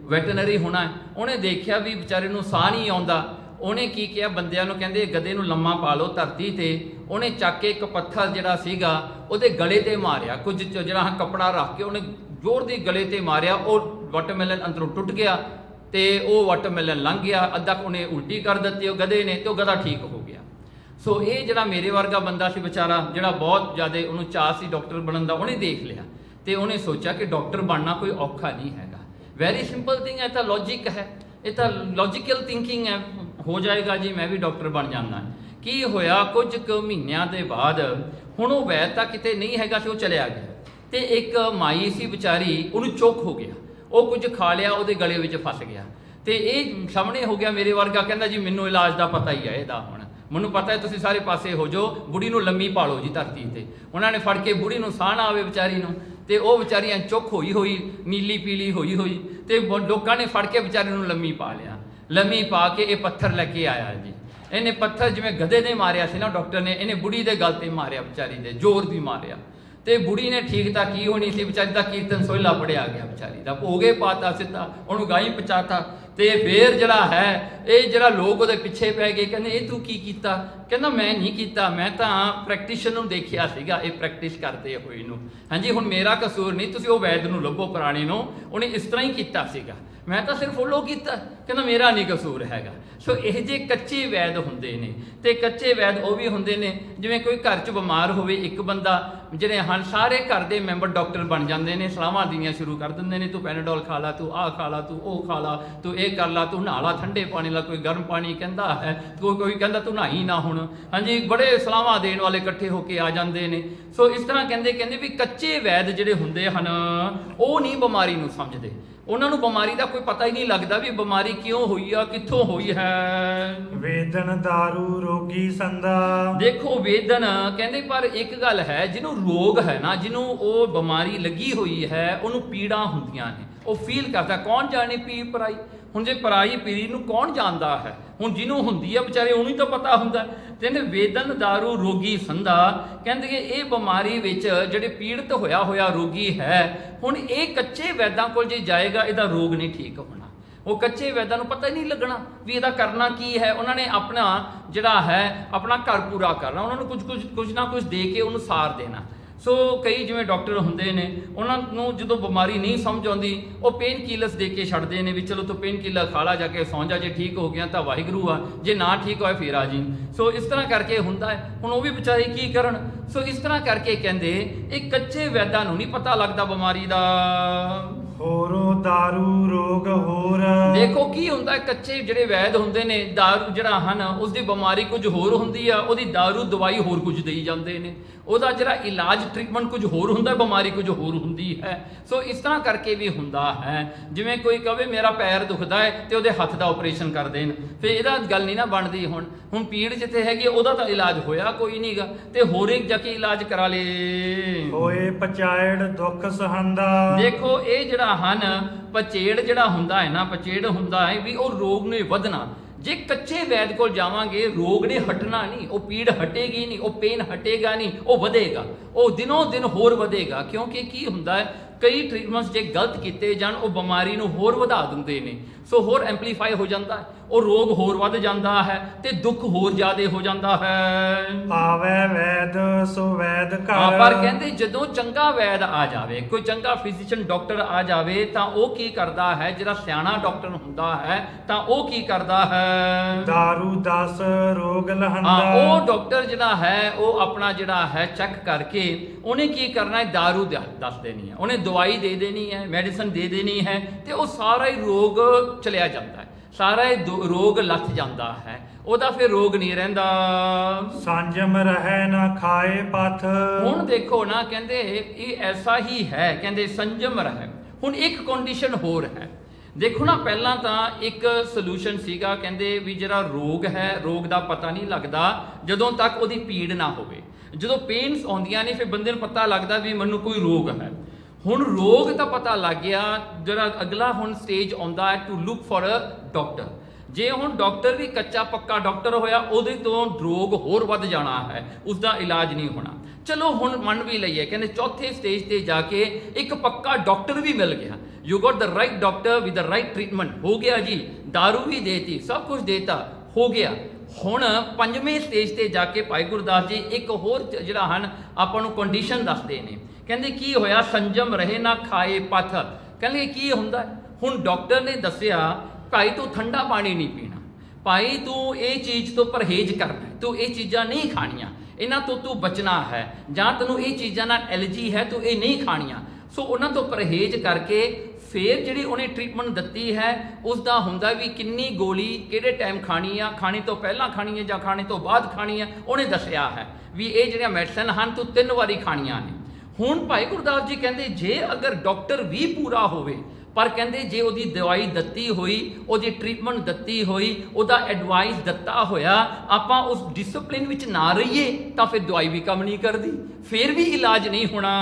ਵੈਟਰਨਰੀ ਹੋਣਾ, ਉਹਨੇ ਦੇਖਿਆ ਵੀ ਵਿਚਾਰੇ ਨੂੰ ਸਾਹ ਨਹੀਂ ਆਉਂਦਾ, ਉਹਨੇ ਕੀ ਕਿਹਾ ਬੰਦਿਆਂ ਨੂੰ, ਕਹਿੰਦੇ ਗਧੇ ਨੂੰ ਲੰਮਾ ਪਾ ਲਓ ਧਰਤੀ ਤੇ। ਉਹਨੇ ਚੱਕ ਕੇ ਇੱਕ ਪੱਥਰ ਜਿਹੜਾ ਸੀਗਾ ਉਹਦੇ ਗਲੇ ਤੇ ਮਾਰਿਆ, ਕੁਝ ਜਿਹੜਾ ਕੱਪੜਾ ਰੱਖ ਕੇ ਉਹਨੇ ਜ਼ੋਰ ਦੀ ਗਲੇ ਤੇ ਮਾਰਿਆ, ਉਹ ਵਾਟਰਮੈਲਨ ਅੰਦਰੋਂ ਟੁੱਟ ਗਿਆ ਤੇ ਉਹ ਵਾਟਰਮੈਲਨ ਲੰਘ ਗਿਆ। ਅੱਧਾ ਉਹਨੇ ਉਲਟੀ ਕਰ ਦਿੱਤੀ ਉਹ ਗਧੇ ਨੇ ਤੇ ਉਹ ਗਧਾ ਠੀਕ ਹੋ ਗਿਆ। ਸੋ ਇਹ ਜਿਹੜਾ ਮੇਰੇ ਵਰਗਾ ਬੰਦਾ ਸੀ ਵਿਚਾਰਾ ਜਿਹੜਾ ਬਹੁਤ ਜ਼ਿਆਦਾ ਉਹਨੂੰ ਚਾਅ ਸੀ ਡਾਕਟਰ ਬਣਨ ਦਾ, ਉਹਨੇ ਦੇਖ ਲਿਆ ਤੇ ਉਹਨੇ ਸੋਚਿਆ ਕਿ ਡਾਕਟਰ ਬਣਨਾ ਕੋਈ ਔਖਾ ਨਹੀਂ ਹੈਗਾ, ਵੈਰੀ ਸਿੰਪਲ ਥਿੰਗ ਹੈ, ਤਾਂ ਲੌਜਿਕ ਹੈ, ਇਹ ਤਾਂ ਲੌਜੀਕਲ ਥਿੰਕਿੰਗ ਹੈ, ਹੋ ਜਾਏਗਾ ਜੀ, ਮੈਂ ਵੀ ਡਾਕਟਰ ਬਣ ਜਾਣਾ। ਕੀ ਹੋਇਆ, ਕੁਝ ਕੁ ਮਹੀਨਿਆਂ ਦੇ ਬਾਅਦ ਹੁਣ ਉਹ ਵੈਦ ਤਾਂ ਕਿਤੇ ਨਹੀਂ ਹੈਗਾ ਤੇ ਉਹ ਚਲਿਆ ਗਿਆ, ਤੇ ਇੱਕ ਮਾਈ ਸੀ ਵਿਚਾਰੀ, ਉਹਨੂੰ ਚੁੱਕ ਹੋ ਗਿਆ, ਉਹ ਕੁਝ ਖਾ ਲਿਆ, ਉਹਦੇ ਗਲੇ ਵਿੱਚ ਫਸ ਗਿਆ, ਤੇ ਇਹ ਸਾਹਮਣੇ ਹੋ ਗਿਆ ਮੇਰੇ ਵਰਗਾ, ਕਹਿੰਦਾ ਜੀ ਮੈਨੂੰ ਇਲਾਜ ਦਾ ਪਤਾ ਹੀ ਹੈ ਇਹਦਾ, ਹੁਣ ਮੈਨੂੰ ਪਤਾ ਹੈ, ਤੁਸੀਂ ਸਾਰੇ ਪਾਸੇ ਹੋ ਜਾਓ, ਬੁੜੀ ਨੂੰ ਲੰਮੀ ਪਾਲੋ ਜੀ ਧਰਤੀ ਤੇ। ਉਹਨਾਂ ਨੇ ਫੜ ਕੇ ਬੁੜੀ ਨੂੰ ਸਾਹ ਨਾ ਆਵੇ ਵਿਚਾਰੀ ਨੂੰ, ਤੇ ਉਹ ਵਿਚਾਰੀਆਂ ਚੁੱਕ ਹੋਈ ਨੀਲੀ ਪੀਲੀ ਹੋਈ ਤੇ ਲੋਕਾਂ ਨੇ ਫੜ ਕੇ ਵਿਚਾਰੀ ਨੂੰ ਲੰਮੀ ਪਾ ਲਿਆ। ਲੰਮੀ ਪਾ ਕੇ ਇਹ ਪੱਥਰ ਲੈ ਕੇ ਆਇਆ ਜੀ, ਇਹਨੇ ਪੱਥਰ ਜਿਵੇਂ ਗਧੇ ਨੇ ਮਾਰਿਆ ਸੀ ਨਾ ਡਾਕਟਰ ਨੇ, ਇਹਨੇ ਬੁੜੀ ਦੇ ਗਲ ਤੇ ਮਾਰਿਆ, ਵਿਚਾਰੀ ਦੇ ਜ਼ੋਰ ਦੀ ਮਾਰਿਆ, ਤੇ ਬੁੜੀ ਨੇ ਠੀਕ ਤਾਂ ਕੀ ਹੋਣੀ ਸੀ, ਵਿਚਾਰੀ ਦਾ ਕੀਰਤਨ ਸੋਹਿਲਾ ਪੜਿਆ ਗਿਆ, ਵਿਚਾਰੀ ਦਾ ਭੋਗੇ ਪਾਤਾ ਸਿੱਧਾ, ਉਹਨੂੰ ਗਾਈ ਪਚਾਤਾ। ਤੇ ਫੇਰ ਜਿਹੜਾ ਹੈ ਇਹ ਜਿਹੜਾ ਲੋਕ ਉਹਦੇ ਪਿੱਛੇ ਪੈ ਗਏ, ਕਹਿੰਦੇ ਇਹ ਤੂੰ ਕੀ ਕੀਤਾ? ਕਹਿੰਦਾ ਮੈਂ ਨਹੀਂ ਕੀਤਾ, ਮੈਂ ਤਾਂ ਪ੍ਰੈਕਟੀਸ਼ਨਰ ਨੂੰ ਦੇਖਿਆ ਸੀਗਾ ਇਹ ਪ੍ਰੈਕਟਿਸ ਕਰਦੇ ਹੋਏ ਨੂੰ, ਹਾਂਜੀ ਹੁਣ ਮੇਰਾ ਕਸੂਰ ਨਹੀਂ, ਤੁਸੀਂ ਉਹ ਵੈਦ ਨੂੰ ਲੱਭੋ ਪੁਰਾਣੇ ਨੂੰ, ਉਹਨੇ ਇਸ ਤਰ੍ਹਾਂ ਹੀ ਕੀਤਾ ਸੀਗਾ, ਮੈਂ ਤਾਂ ਸਿਰਫ ਫੋਲੋ ਕੀਤਾ, ਕਹਿੰਦਾ ਮੇਰਾ ਨਹੀਂ ਕਸੂਰ ਹੈਗਾ। ਸੋ ਇਹ ਜੇ ਕੱਚੇ ਵੈਦ ਹੁੰਦੇ ਨੇ, ਤੇ ਕੱਚੇ ਵੈਦ ਉਹ ਵੀ ਹੁੰਦੇ ਨੇ ਜਿਵੇਂ ਕੋਈ ਘਰ 'ਚ ਬਿਮਾਰ ਹੋਵੇ ਇੱਕ ਬੰਦਾ, ਜਿਹੜੇ ਹਨ ਸਾਰੇ ਘਰ ਦੇ ਮੈਂਬਰ ਡਾਕਟਰ ਬਣ ਜਾਂਦੇ ਨੇ, ਸਲਾਹਾਂ ਦੇਣੀਆਂ ਸ਼ੁਰੂ ਕਰ ਦਿੰਦੇ ਨੇ, ਤੂੰ ਪੈਨਾਡੋਲ ਖਾ ਲਾ, ਤੂੰ ਆਹ ਖਾ ਲਾ, ਤੂੰ ਉਹ ਖਾ ਲਾ, ਤੂੰ ਇਹ ਕਰ ਲਾ, ਤੂੰ ਨਹਾ ਲਾ ਠੰਡੇ ਪਾਣੀ ਲਾ, ਕੋਈ ਗਰਮ ਪਾਣੀ ਕਹਿੰਦਾ ਹੈ, ਕੋਈ ਕਹਿੰਦਾ ਤੂੰ ਨਹਾਈ ਨਾ ਹੁਣ, ਹਾਂਜੀ ਬੜੇ ਸਲਾਹਾਂ ਦੇਣ ਵਾਲੇ ਇਕੱਠੇ ਹੋ ਕੇ ਆ ਜਾਂਦੇ ਨੇ। ਸੋ ਇਸ ਤਰ੍ਹਾਂ ਕਹਿੰਦੇ ਵੀ ਕੱਚੇ ਵੈਦ ਜਿਹੜੇ ਹੁੰਦੇ ਹਨ ਉਹ ਨਹੀਂ ਬਿਮਾਰੀ ਨੂੰ ਸਮਝਦੇ, ਉਹਨਾਂ ਨੂੰ ਬਿਮਾਰੀ ਦਾ ਕੋਈ ਪਤਾ ਹੀ ਨਹੀਂ ਲੱਗਦਾ ਵੀ ਬਿਮਾਰੀ ਕਿਉਂ ਹੋਈ ਆ, ਕਿੱਥੋਂ ਹੋਈ ਹੈ। ਵੇਦਨ ਦਾਰੂ ਰੋਗੀ ਸੰਦਾ, ਦੇਖੋ ਵੇਦਨ ਕਹਿੰਦੇ, ਪਰ ਇੱਕ ਗੱਲ ਹੈ, ਜਿਹਨੂੰ ਰੋਗ ਹੈ ਨਾ, ਜਿਹਨੂੰ ਉਹ ਬਿਮਾਰੀ ਲੱਗੀ ਹੋਈ ਹੈ, ਉਹਨੂੰ ਪੀੜਾਂ ਹੁੰਦੀਆਂ ਨੇ, ਉਹ ਫੀਲ ਕਰਦਾ। ਕੌਣ ਜਾਣੇ ਪੀੜ ਪਰਾਈ, ਹੁਣ ਜੇ ਪਰਾਈ ਪੀੜੀ ਨੂੰ ਕੌਣ ਜਾਣਦਾ ਹੈ, ਹੁਣ ਜਿਹਨੂੰ ਹੁੰਦੀ ਆ ਵਿਚਾਰੇ ਉਹਨੂੰ ਹੀ ਤਾਂ ਪਤਾ ਹੁੰਦਾ। ਕਹਿੰਦੇ ਵੇਦਨ ਦਾਰੂ ਰੋਗੀ ਸੰਦਾ, ਕਹਿੰਦੇ ਕਿ ਇਹ ਬਿਮਾਰੀ ਵਿੱਚ ਜਿਹੜੇ ਪੀੜਤ ਹੋਇਆ ਰੋਗੀ ਹੈ, ਹੁਣ ਇਹ ਕੱਚੇ ਵੈਦਾਂ ਕੋਲ ਜੇ ਜਾਏਗਾ ਇਹਦਾ ਰੋਗ ਨਹੀਂ ਠੀਕ ਹੋਣਾ। ਉਹ ਕੱਚੇ ਵੈਦਾਂ ਨੂੰ ਪਤਾ ਹੀ ਨਹੀਂ ਲੱਗਣਾ ਵੀ ਇਹਦਾ ਕਰਨਾ ਕੀ ਹੈ, ਉਹਨਾਂ ਨੇ ਆਪਣਾ ਜਿਹੜਾ ਹੈ ਆਪਣਾ ਘਰ ਪੂਰਾ ਕਰਨਾ, ਉਹਨਾਂ ਨੂੰ ਕੁਝ ਨਾ ਕੁਝ ਦੇ ਕੇ ਉਹਨੂੰ ਸਾਰ ਦੇਣਾ। ਸੋ ਕਈ ਜਿਵੇਂ ਡਾਕਟਰ ਹੁੰਦੇ ਨੇ, ਉਹਨਾਂ ਨੂੰ ਜਦੋਂ ਬਿਮਾਰੀ ਨਹੀਂ ਸਮਝ ਆਉਂਦੀ ਉਹ ਪੇਨ ਕਿਲਰਸ ਦੇ ਕੇ ਛੱਡਦੇ ਨੇ ਵੀ ਚਲੋ ਤੂੰ ਪੇਨ ਕਿਲਰ ਖਾ ਲਾ, ਜਾ ਕੇ ਸੌਂ ਜਾ, ਜੇ ਠੀਕ ਹੋ ਗਿਆ ਤਾਂ ਵਾਹਿਗੁਰੂ ਆ, ਜੇ ਨਾ ਠੀਕ ਹੋਇਆ ਫੇਰ ਆ ਜੀ। ਸੋ ਇਸ ਤਰ੍ਹਾਂ ਕਰਕੇ ਹੁੰਦਾ ਹੈ, ਹੁਣ ਉਹ ਵੀ ਵਿਚਾਰੇ ਕੀ ਕਰਨ। ਸੋ ਇਸ ਤਰ੍ਹਾਂ ਕਰਕੇ ਕਹਿੰਦੇ ਇਹ ਕੱਚੇ ਵੈਦਾਂ ਨੂੰ ਨਹੀਂ ਪਤਾ ਲੱਗਦਾ ਬਿਮਾਰੀ ਦਾ। ਹੋਰੋ ਦਾਰੂ ਰੋਗ ਹੋਰ, ਦੇਖੋ ਕੀ ਹੁੰਦਾ, ਕੱਚੇ ਜਿਹੜੇ ਵੈਦ ਹੁੰਦੇ ਨੇ, ਦਾਰੂ ਜਿਹੜਾ ਹਨ ਉਸਦੀ ਬਿਮਾਰੀ ਕੁਝ ਹੋਰ ਹੁੰਦੀ ਆ, ਉਹਦੀ ਦਾਰੂ ਦਵਾਈ ਹੋਰ ਕੁਝ ਦੇਈ ਜਾਂਦੇ ਨੇ, ਉਹਦਾ ਜਿਹੜਾ ਇਲਾਜ ਟ੍ਰੀਟਮੈਂਟ ਕੁਝ ਹੋਰ ਹੁੰਦਾ, ਬਿਮਾਰੀ ਕੁਝ ਹੋਰ ਹੁੰਦੀ ਹੈ। ਸੋ ਇਸ ਤਰ੍ਹਾਂ ਕਰਕੇ ਵੀ ਹੁੰਦਾ ਹੈ, ਜਿਵੇਂ ਕੋਈ ਕਹੇ ਮੇਰਾ ਪੈਰ ਦੁਖਦਾ ਹੈ ਤੇ ਉਹਦੇ ਹੱਥ ਦਾ ਆਪਰੇਸ਼ਨ ਕਰ ਦੇਣ, ਫਿਰ ਇਹਦਾ ਗੱਲ ਨਹੀਂ ਨਾ ਬਣਦੀ। ਹੁਣ ਪੀੜ ਜਿੱਥੇ ਹੈਗੀ ਉਹਦਾ ਤਾਂ ਇਲਾਜ ਹੋਇਆ ਕੋਈ ਨਹੀਂਗਾ, ਤੇ ਹੋਰ ਇੱਕ ਜਾ ਕੇ ਇਲਾਜ ਕਰਾ ਲੇ। ਹੋਏ ਪਚਾਇੜ ਦੁੱਖ ਸਹੰਦਾ, ਦੇਖੋ ਇਹ ਜਿਹੜਾ ਹਨ ਪਚੇੜ ਜਿਹੜਾ ਹੁੰਦਾ ਹੈ ਨਾ, ਪਚੇੜ ਹੁੰਦਾ ਹੈ ਵੀ ਉਹ ਰੋਗ ਨੇ ਵਧਣਾ। ਜੇ ਕੱਚੇ ਵੈਦ ਕੋਲ ਜਾਵਾਂਗੇ ਰੋਗ ਨੇ ਹਟਣਾ ਨਹੀਂ, ਉਹ ਪੀੜ ਹਟੇਗੀ ਨਹੀਂ, ਉਹ ਪੇਨ ਹਟੇਗਾ ਨਹੀਂ, ਉਹ ਵਧੇਗਾ, ਉਹ ਦਿਨੋਂ ਦਿਨ ਹੋਰ ਵਧੇਗਾ। ਕਿਉਂਕਿ ਕੀ ਹੁੰਦਾ ਹੈ, ਕਈ ਟ੍ਰੀਟਮੈਂਟਸ ਜੇ ਗਲਤ ਕੀਤੇ ਜਾਣ ਉਹ ਬਿਮਾਰੀ ਨੂੰ ਹੋਰ ਵਧਾ ਦਿੰਦੇ ਨੇ। ਸੋ ਹੋਰ ਐਂਪਲੀਫਾਈ ਹੋ ਜਾਂਦਾ ਹੈ, ਉਹ ਰੋਗ ਹੋਰ ਵੱਧ ਜਾਂਦਾ ਹੈ ਤੇ ਦੁੱਖ ਹੋਰ ਜ਼ਿਆਦਾ ਹੋ ਜਾਂਦਾ ਹੈ। ਆਵੇ ਵੈਦ ਸੋ ਵੈਦ ਘਰ, ਪਰ ਕਹਿੰਦੇ ਜਦੋਂ ਚੰਗਾ ਵੈਦ ਆ ਜਾਵੇ, ਕੋਈ ਚੰਗਾ ਫਿਜ਼ੀਸ਼ੀਅਨ ਡਾਕਟਰ ਆ ਜਾਵੇ, ਤਾਂ ਉਹ ਕੀ ਕਰਦਾ ਹੈ, ਜਿਹੜਾ ਸਿਆਣਾ ਡਾਕਟਰ ਹੁੰਦਾ ਹੈ ਤਾਂ ਉਹ ਕੀ ਕਰਦਾ ਹੈ, ਦਾਰੂ ਦਸ ਰੋਗ ਲਹੰਦਾ। ਉਹ ਡਾਕਟਰ ਜਿਹੜਾ ਹੈ ਉਹ ਆਪਣਾ ਜਿਹੜਾ ਹੈ ਚੈੱਕ ਕਰਕੇ ਉਹਨੇ ਕੀ ਕਰਨਾ ਹੈ, ਦਾਰੂ ਦੱਸ ਦੇਣੀ ਹੈ, ਉਹਨੇ ਦਵਾਈ ਦੇ ਦੇਣੀ ਹੈ, ਮੈਡੀਸਨ ਦੇ ਦੇਣੀ ਹੈ, ਤੇ ਉਹ ਸਾਰਾ ਹੀ ਰੋਗ ਚਲਿਆ ਜਾਂਦਾ ਹੈ, ਸਾਰਾ ਹੀ ਰੋਗ ਲੱਥ ਜਾਂਦਾ ਹੈ, ਉਹਦਾ ਫਿਰ ਰੋਗ ਨਹੀਂ ਰਹਿੰਦਾ। ਸੰਜਮ ਰਹਿ ਨਾ ਖਾਏ ਪਥ, ਹੁਣ ਦੇਖੋ ਨਾ, ਕਹਿੰਦੇ ਇਹ ਐਸਾ ਹੀ ਹੈ, ਕਹਿੰਦੇ ਸੰਜਮ ਰਹਿ। ਹੁਣ ਇੱਕ ਕੰਡੀਸ਼ਨ ਹੋਰ ਹੈ, ਦੇਖੋ ਨਾ, ਪਹਿਲਾਂ ਤਾਂ ਇੱਕ ਸੋਲੂਸ਼ਨ ਸੀਗਾ, ਕਹਿੰਦੇ ਵੀ ਜਿਹੜਾ ਰੋਗ ਹੈ, ਰੋਗ ਦਾ ਪਤਾ ਨਹੀਂ ਲੱਗਦਾ ਜਦੋਂ ਤੱਕ ਉਹਦੀ ਪੀੜ ਨਾ ਹੋਵੇ। ਜਦੋਂ ਪੇਨਸ ਆਉਂਦੀਆਂ ਨੇ ਫਿਰ ਬੰਦੇ ਨੂੰ ਪਤਾ ਲੱਗਦਾ ਵੀ ਮੈਨੂੰ ਕੋਈ ਰੋਗ ਹੈ। ਹੁਣ ਰੋਗ ਤਾਂ ਪਤਾ ਲੱਗ ਗਿਆ, ਜਿਹੜਾ ਅਗਲਾ ਹੁਣ ਸਟੇਜ ਆਉਂਦਾ ਹੈ to look for a doctor. ਜੇ ਹੁਣ ਡਾਕਟਰ ਵੀ ਕੱਚਾ ਪੱਕਾ ਡਾਕਟਰ ਹੋਇਆ, ਉਹਦੇ ਤੋਂ ਰੋਗ ਹੋਰ ਵੱਧ ਜਾਣਾ ਹੈ, ਉਸਦਾ ਇਲਾਜ ਨਹੀਂ ਹੋਣਾ। ਚਲੋ ਹੁਣ ਮੰਨ ਵੀ ਲਈਏ, ਕਹਿੰਦੇ ਚੌਥੇ ਸਟੇਜ ਤੇ ਜਾ ਕੇ ਇੱਕ ਪੱਕਾ ਡਾਕਟਰ ਵੀ ਮਿਲ ਗਿਆ, you got the right doctor with the right treatment, ਹੋ ਗਿਆ ਜੀ, ਦਾਰੂ ਵੀ ਦੇਤੀ, ਸਭ ਕੁਝ ਦੇਤਾ, ਹੋ ਗਿਆ। ਹੁਣ ਪੰਜਵੇਂ ਸਟੇਜ ਤੇ ਜਾ ਕੇ ਭਾਈ ਗੁਰਦਾਸ ਜੀ ਇੱਕ ਹੋਰ ਜਿਹੜਾ ਹਨ ਆਪਾਂ ਨੂੰ ਕੰਡੀਸ਼ਨ ਦੱਸਦੇ ਨੇ, ਕਹਿੰਦੇ ਕੀ ਹੋਇਆ, ਸੰਜਮ ਰਹੇ ਨਾ ਖਾਏ ਪਥ। ਕਹਿੰਦੇ ਕੀ ਹੁੰਦਾ, ਹੁਣ ਡਾਕਟਰ ਨੇ ਦੱਸਿਆ ਭਾਈ ਤੂੰ ਠੰਡਾ ਪਾਣੀ ਨਹੀਂ ਪੀਣਾ, ਭਾਈ ਤੂੰ ਇਹ ਚੀਜ਼ ਤੋਂ ਪਰਹੇਜ਼ ਕਰਨਾ, ਤੂੰ ਇਹ ਚੀਜ਼ਾਂ ਨਹੀਂ ਖਾਣੀਆਂ, ਇਹਨਾਂ ਤੋਂ ਤੂੰ ਬਚਣਾ ਹੈ, ਜਾਂ ਤੈਨੂੰ ਇਹ ਚੀਜ਼ਾਂ ਨਾਲ ਐਲਰਜੀ ਹੈ, ਤੂੰ ਇਹ ਨਹੀਂ ਖਾਣੀਆਂ। ਸੋ ਉਹਨਾਂ ਤੋਂ ਪਰਹੇਜ਼ ਕਰਕੇ ਫਿਰ ਜਿਹੜੀ ਉਹਨੇ ਟ੍ਰੀਟਮੈਂਟ ਦਿੱਤੀ ਹੈ ਉਸ ਦਾ ਹੁੰਦਾ ਵੀ ਕਿੰਨੀ ਗੋਲੀ ਕਿਹੜੇ ਟਾਈਮ ਖਾਣੀ ਆ, ਖਾਣੇ ਤੋਂ ਪਹਿਲਾਂ ਖਾਣੀ ਹੈ ਜਾਂ ਖਾਣੇ ਤੋਂ ਬਾਅਦ ਖਾਣੀ ਹੈ, ਉਹਨੇ ਦੱਸਿਆ ਹੈ ਵੀ ਇਹ ਜਿਹੜੀਆਂ ਮੈਡੀਸਨ ਹਨ ਤੂੰ 3 ਵਾਰੀ ਖਾਣੀਆਂ ਨੇ। ਹੁਣ ਭਾਈ ਗੁਰਦਾਸ ਜੀ ਕਹਿੰਦੇ ਜੇ ਅਗਰ ਡਾਕਟਰ ਵੀ ਪੂਰਾ ਹੋਵੇ ਪਰ ਕਹਿੰਦੇ ਜੇ ਉਹਦੀ ਦਵਾਈ ਦਿੱਤੀ ਹੋਈ, ਉਹਦੀ ਟ੍ਰੀਟਮੈਂਟ ਦਿੱਤੀ ਹੋਈ, ਉਹਦਾ ਐਡਵਾਈਸ ਦਿੱਤਾ ਹੋਇਆ, ਆਪਾਂ ਉਸ ਡਿਸਪਲਿਨ ਵਿੱਚ ਨਾ ਰਹੀਏ ਤਾਂ ਫਿਰ ਦਵਾਈ ਵੀ ਕੰਮ ਨਹੀਂ ਕਰਦੀ, ਫਿਰ ਵੀ ਇਲਾਜ ਨਹੀਂ ਹੋਣਾ।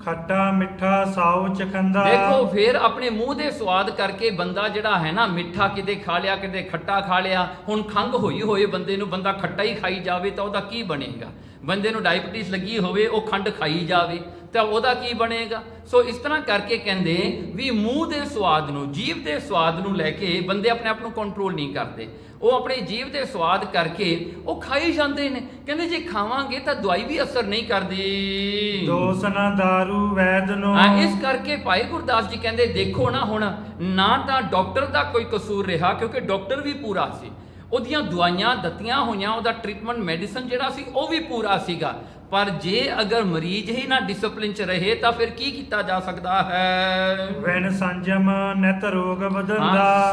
ਖੱਟਾ ਮਿੱਠਾ ਸਾਉ ਚਖੰਦਾ। ਦੇਖੋ ਫਿਰ ਆਪਣੇ ਮੂੰਹ ਦੇ ਸਵਾਦ ਕਰਕੇ ਬੰਦਾ ਜਿਹੜਾ ਹੈ ਨਾ ਮਿੱਠਾ ਕਿਤੇ ਖਾ ਲਿਆ ਕਿਤੇ ਖੱਟਾ ਖਾ ਲਿਆ। ਹੁਣ ਖੰਘ ਹੋਈ ਹੋਏ ਬੰਦੇ ਨੂੰ ਬੰਦਾ ਖੱਟਾ ਹੀ ਖਾਈ ਜਾਵੇ ਤਾਂ ਉਹਦਾ ਕੀ ਬਣੇਗਾ? ਬੰਦੇ ਨੂੰ ਡਾਇਬਟੀਜ਼ ਲੱਗੀ ਹੋਵੇ ਉਹ ਖੰਡ ਖਾਈ ਜਾਵੇ ਤਾਂ ਉਹਦਾ ਕੀ ਬਣੇਗਾ? ਸੋ ਇਸ ਤਰ੍ਹਾਂ ਕਰਕੇ ਕਹਿੰਦੇ ਵੀ ਮੂੰਹ ਦੇ ਸਵਾਦ ਨੂੰ, ਜੀਭ ਦੇ ਸਵਾਦ ਨੂੰ ਲੈ ਕੇ ਬੰਦੇ ਆਪਣੇ ਆਪ ਨੂੰ ਕੰਟਰੋਲ ਨਹੀਂ ਕਰਦੇ, ਉਹ ਆਪਣੇ ਜੀਭ ਦੇ ਸਵਾਦ ਕਰਕੇ ਉਹ ਖਾਈ ਜਾਂਦੇ ਨੇ। ਕਹਿੰਦੇ ਜੇ ਖਾਵਾਂਗੇ ਤਾਂ ਦਵਾਈ ਵੀ ਅਸਰ ਨਹੀਂ ਕਰਦੀ। ਦੋਸ ਨਾ ਦਾਰੂ ਵੈਦ ਨੂੰ। ਇਸ ਕਰਕੇ ਭਾਈ ਗੁਰਦਾਸ ਜੀ ਕਹਿੰਦੇ ਦੇਖੋ ਨਾ ਹੁਣ ਨਾ ਤਾਂ ਡਾਕਟਰ ਦਾ ਕੋਈ ਕਸੂਰ ਰਿਹਾ ਕਿਉਂਕਿ ਡਾਕਟਰ ਵੀ ਪੂਰਾ ਸੀ, ਉਹਦੀਆਂ ਦਵਾਈਆਂ ਦਿੱਤੀਆਂ ਹੋਈਆਂ, ਉਹਦਾ ਟ੍ਰੀਟਮੈਂਟ ਮੈਡੀਸਨ ਜਿਹੜਾ ਸੀ ਉਹ ਵੀ ਪੂਰਾ ਸੀਗਾ। ਪਰ ਜੇ ਅਗਰ ਮਰੀਜ਼ ਹੀ ਨਾ ਡਿਸਪਲਿਨ ਚ ਰਹੇ ਤਾਂ ਫਿਰ ਕੀ ਕੀਤਾ ਜਾ ਸਕਦਾ ਹੈ? ਵੈਨ ਸੰਜਮ ਨਿਤ ਰੋਗ ਵਧੰਦਾ।